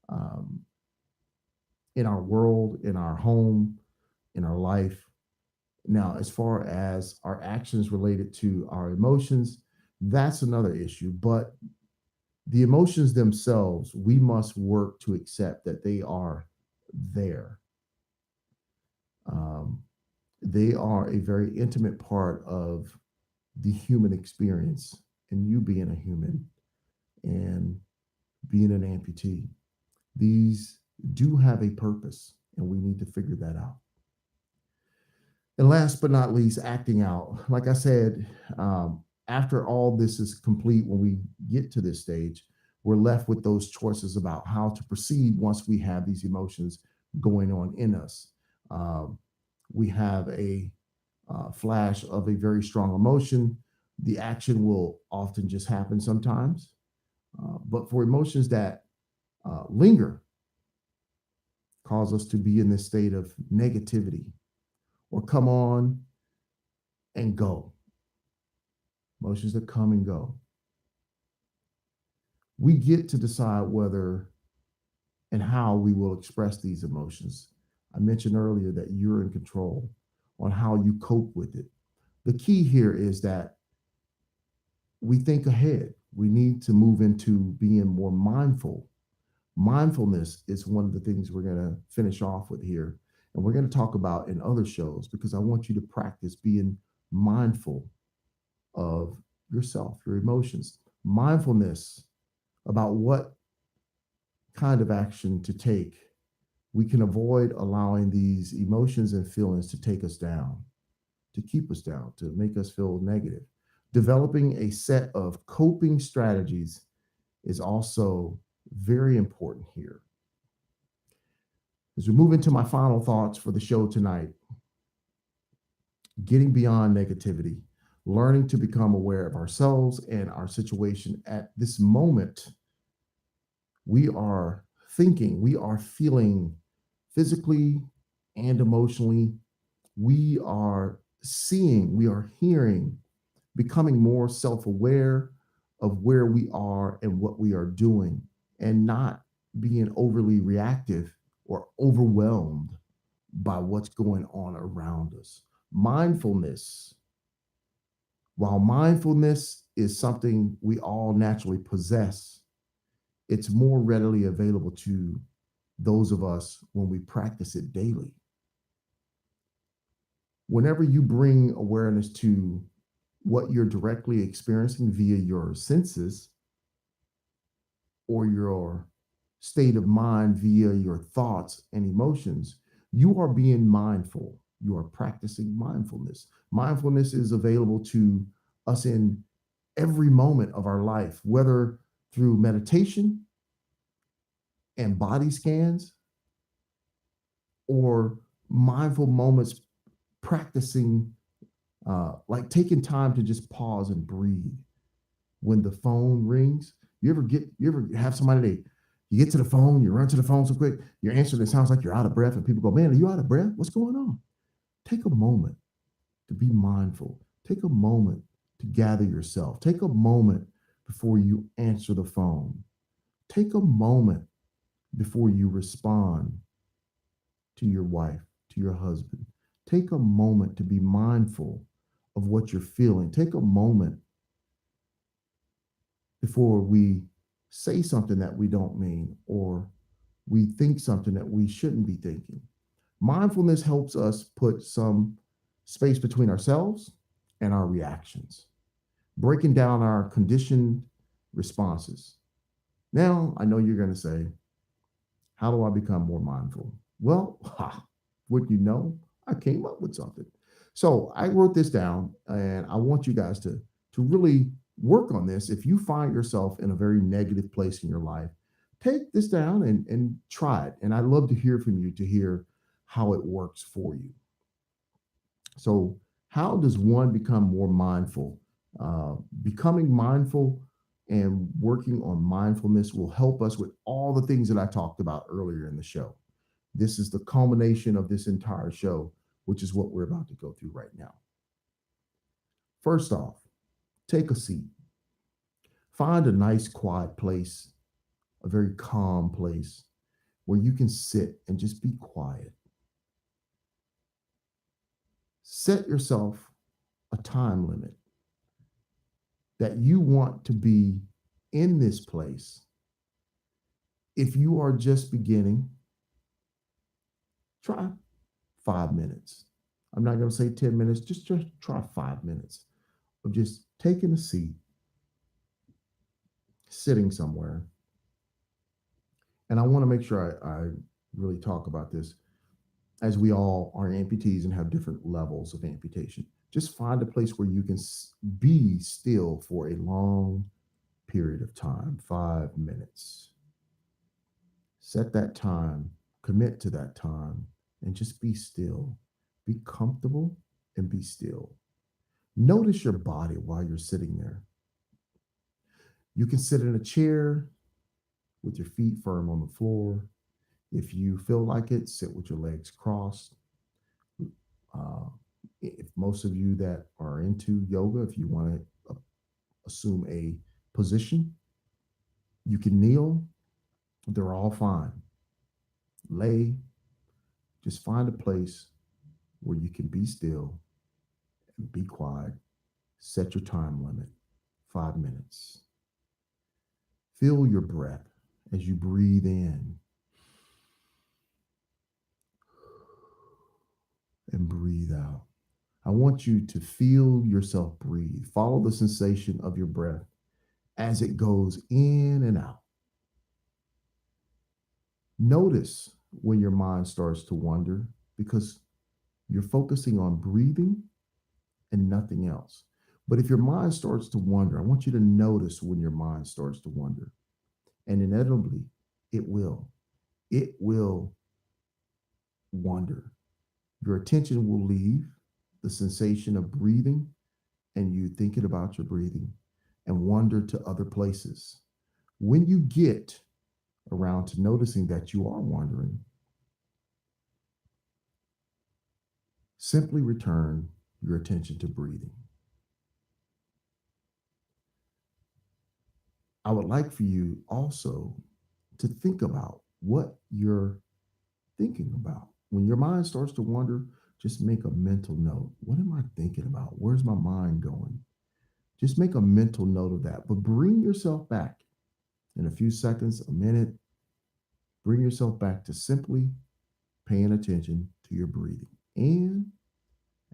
Speaker 2: um, in our world, in our home, in our life. Now, as far as our actions related to our emotions, that's another issue. But the emotions themselves, we must work to accept that they are there. Um, they are a very intimate part of the human experience, and you being a human and being an amputee. These do have a purpose, and we need to figure that out. And last but not least, acting out. Like I said, after all this is complete, when we get to this stage, we're left with those choices about how to proceed once we have these emotions going on in us. Um, we have a flash of a very strong emotion. The action will often just happen sometimes. But for emotions that linger, cause us to be in this state of negativity or come on and go, emotions that come and go. We get to decide whether and how we will express these emotions. I mentioned earlier that you're in control on how you cope with it. The key here is that we think ahead. We need to move into being more mindful. Mindfulness is one of the things we're going to finish off with here. And we're going to talk about in other shows because I want you to practice being mindful of yourself, your emotions, mindfulness about what kind of action to take. We can avoid allowing these emotions and feelings to take us down, to keep us down, to make us feel negative. Developing a set of coping strategies is also very important here. As we move into my final thoughts for the show tonight, getting beyond negativity, learning to become aware of ourselves and our situation at this moment We are thinking, we are feeling physically and emotionally. We are seeing, we are hearing, becoming more self aware of where we are and what we are doing, and not being overly reactive or overwhelmed by what's going on around us. Mindfulness, while mindfulness is something we all naturally possess, it's more readily available to those of us when we practice it daily. Whenever you bring awareness to what you're directly experiencing via your senses or your state of mind via your thoughts and emotions, you are being mindful. You are practicing mindfulness. Mindfulness is available to us in every moment of our life, whether through meditation and body scans or mindful moments practicing, like taking time to just pause and breathe when the phone rings. You ever have somebody you get to the phone, you run to the phone so quick, you're answering, it sounds like you're out of breath, and people go, "Man, are you out of breath? What's going on?" Take a moment to be mindful. Take a moment to gather yourself. Take a moment before you answer the phone. Take a moment before you respond to your wife, to your husband. Take a moment to be mindful of what you're feeling. Take a moment before we say something that we don't mean or we think something that we shouldn't be thinking. Mindfulness helps us put some space between ourselves and our reactions, breaking down our conditioned responses. Now, I know you're going to say, how do I become more mindful? Well, wouldn't you know, I came up with something. So I wrote this down and I want you guys to really work on this. If you find yourself in a very negative place in your life, take this down and try it. And I'd love to hear from you to hear how it works for you. So, how does one become more mindful? Becoming mindful and working on mindfulness will help us with all the things that I talked about earlier in the show. This is the culmination of this entire show, which is what we're about to go through right now. First off, take a seat. Find a nice, quiet place, a very calm place where you can sit and just be quiet. Set yourself a time limit that you want to be in this place. If you are just beginning, try 5 minutes. I'm not going to say 10 minutes, just try 5 minutes of just taking a seat, sitting somewhere. And I want to make sure I really talk about this, as we all are amputees and have different levels of amputation. Just find a place where you can be still for a long period of time, 5 minutes. Set that time, commit to that time, and just be still. Be comfortable and be still. Notice your body while you're sitting there. You can sit in a chair with your feet firm on the floor. If you feel like it, sit with your legs crossed. Uh, if most of you that are into yoga, if you want to assume a position, you can kneel. They're all fine. Lay. Just find a place where you can be still and be quiet. Set your time limit, 5 minutes. Feel your breath as you breathe in and breathe out. I want you to feel yourself breathe. Follow the sensation of your breath as it goes in and out. Notice when your mind starts to wander because you're focusing on breathing and nothing else. But if your mind starts to wander, I want you to notice when your mind starts to wander. And inevitably, it will. It will wander. Your attention will leave the sensation of breathing and you thinking about your breathing and wander to other places. When you get around to noticing that you are wandering, simply return your attention to breathing. I would like for you also to think about what you're thinking about. When your mind starts to wander, just make a mental note. What am I thinking about? Where's my mind going? Just make a mental note of that, but bring yourself back in a few seconds, a minute. Bring yourself back to simply paying attention to your breathing. In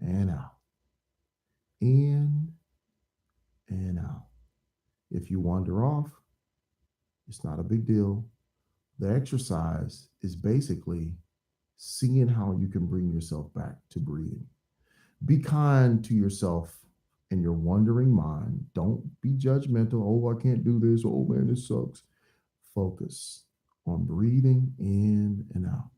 Speaker 2: and out. In and out. If you wander off, it's not a big deal. The exercise is basically seeing how you can bring yourself back to breathing. Be kind to yourself and your wandering mind. Don't be judgmental. Oh, I can't do this. Oh, man, this sucks. Focus on breathing in and out.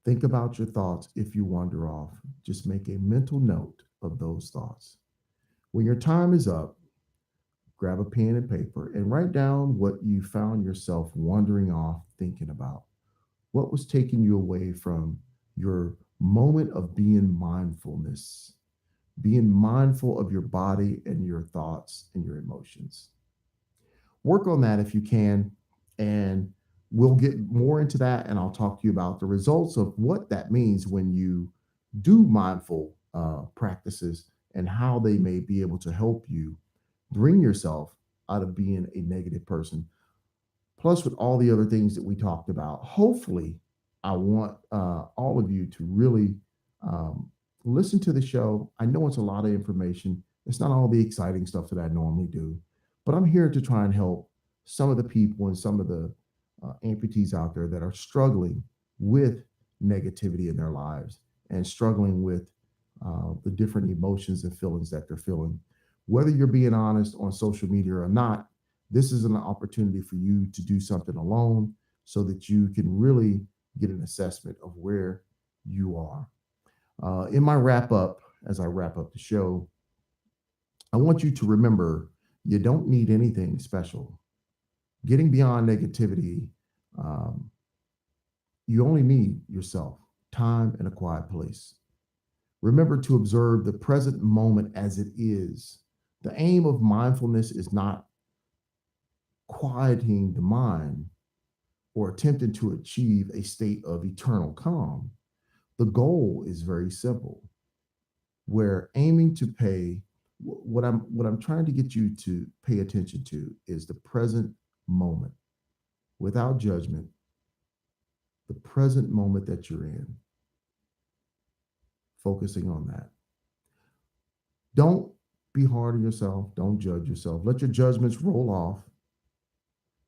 Speaker 2: Think about your thoughts if you wander off. Just make a mental note of those thoughts. When your time is up, grab a pen and paper and write down what you found yourself wandering off thinking about. What was taking you away from your moment of being mindful of your body and your thoughts and your emotions. Work on that if you can, and we'll get more into that. And I'll talk to you about the results of what that means when you do mindful practices and how they may be able to help you bring yourself out of being a negative person. Plus, with all the other things that we talked about, hopefully, I want all of you to really listen to the show. I know it's a lot of information. It's not all the exciting stuff that I normally do, but I'm here to try and help some of the people and some of the amputees out there that are struggling with negativity in their lives and struggling with the different emotions and feelings that they're feeling. Whether you're being honest on social media or not, this is an opportunity for you to do something alone so that you can really get an assessment of where you are. In my wrap up, as I wrap up the show, I want you to remember you don't need anything special. Getting beyond negativity, um, you only need yourself, time, and a quiet place. Remember to observe the present moment as it is. The aim of mindfulness is not quieting the mind or attempting to achieve a state of eternal calm. The goal is very simple. We're aiming to pay what I'm trying to get you to pay attention to is the present moment without judgment, the present moment that you're in, focusing on that. Don't be hard on yourself. Don't judge yourself. Let your judgments roll off.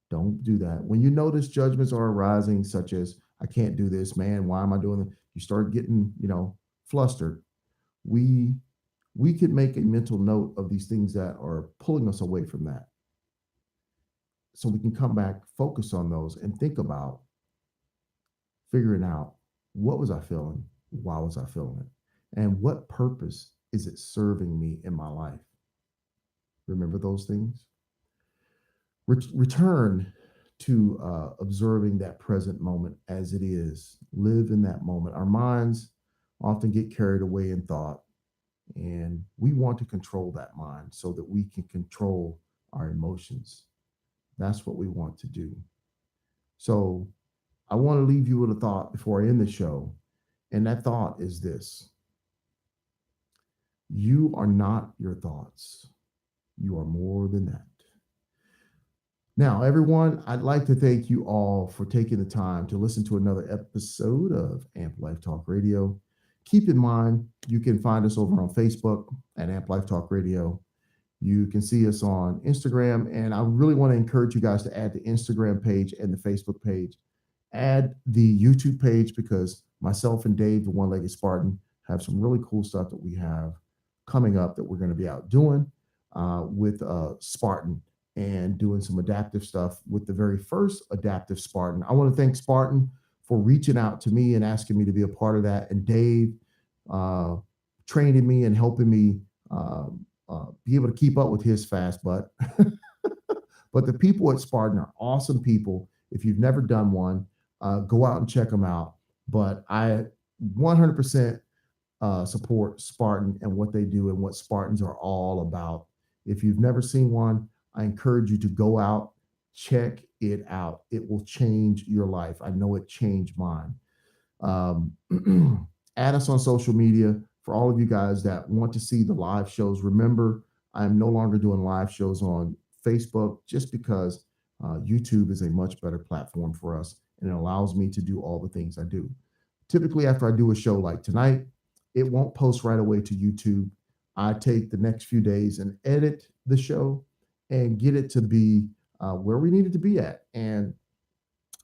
Speaker 2: Don't do that. When you notice judgments are arising, such as, I can't do this, man, why am I doing it? You start getting, flustered. We we could make a mental note of these things that are pulling us away from that. So we can come back, focus on those, and think about figuring out what was I feeling? Why was I feeling it? And what purpose is it serving me in my life? Remember those things? Return to observing that present moment as it is. Live in that moment. Our minds often get carried away in thought, and we want to control that mind so that we can control our emotions. That's what we want to do. So I want to leave you with a thought before I end the show. And that thought is this: you are not your thoughts, you are more than that. Now, everyone, I'd like to thank you all for taking the time to listen to another episode of Amp Life Talk Radio. Keep in mind, you can find us over on Facebook at Amp Life Talk Radio. You can see us on Instagram, and I really want to encourage you guys to add the Instagram page and the Facebook page. Add the YouTube page, because myself and Dave, the One-Legged Spartan, have some really cool stuff that we have coming up that we're going to be out doing with Spartan, and doing some adaptive stuff with the very first adaptive Spartan. I want to thank Spartan for reaching out to me and asking me to be a part of that, and Dave training me and helping me be able to keep up with his fast butt. But the people at Spartan are awesome people. If you've never done one, go out and check them out. But I 100% support Spartan and what they do and what Spartans are all about. If you've never seen one, I encourage you to go out, check it out. It will change your life. I know it changed mine. Add us on social media. For all of you guys that want to see the live shows, remember, I'm no longer doing live shows on Facebook just because YouTube is a much better platform for us and it allows me to do all the things I do. Typically, after I do a show like tonight, it won't post right away to YouTube. I take the next few days and edit the show and get it to be where we need it to be at. And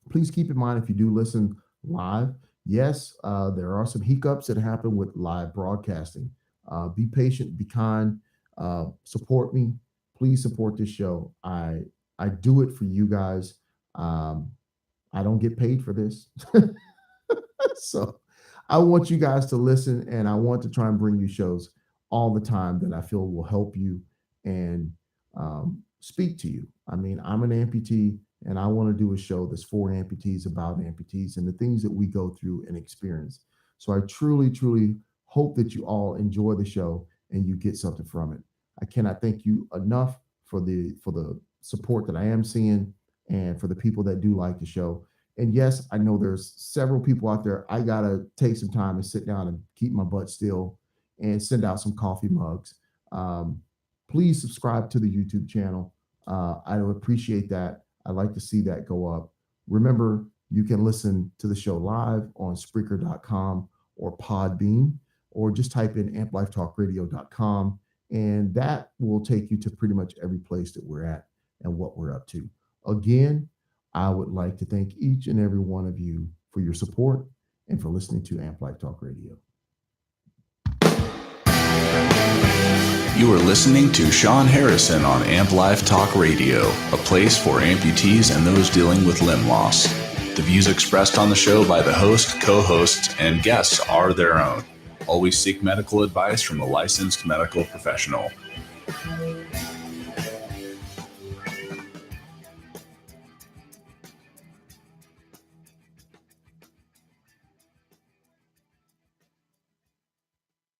Speaker 2: please keep in mind, if you do listen live, yes, there are some hiccups that happen with live broadcasting. Be patient, be kind, support me. Please support this show. I do it for you guys. I don't get paid for this. So I want you guys to listen, and I want to try and bring you shows all the time that I feel will help you and speak to you. I mean, I'm an amputee, and I want to do a show that's for amputees, about amputees, and the things that we go through and experience. So I truly, truly hope that you all enjoy the show and you get something from it. I cannot thank you enough for the support that I am seeing and for the people that do like the show. And yes, I know there's several people out there. I got to take some time and sit down and keep my butt still and send out some coffee mugs. Please subscribe to the YouTube channel. I would appreciate that. I'd like to see that go up. Remember, you can listen to the show live on Spreaker.com or Podbean, or just type in amplifetalkradio.com, and that will take you to pretty much every place that we're at and what we're up to. Again, I would like to thank each and every one of you for your support and for listening to Amp Life Talk Radio.
Speaker 1: You are listening to Sean Harrison on Amp Life Talk Radio, a place for amputees and those dealing with limb loss. The views expressed on the show by the host, co-hosts, and guests are their own. Always seek medical advice from a licensed medical professional.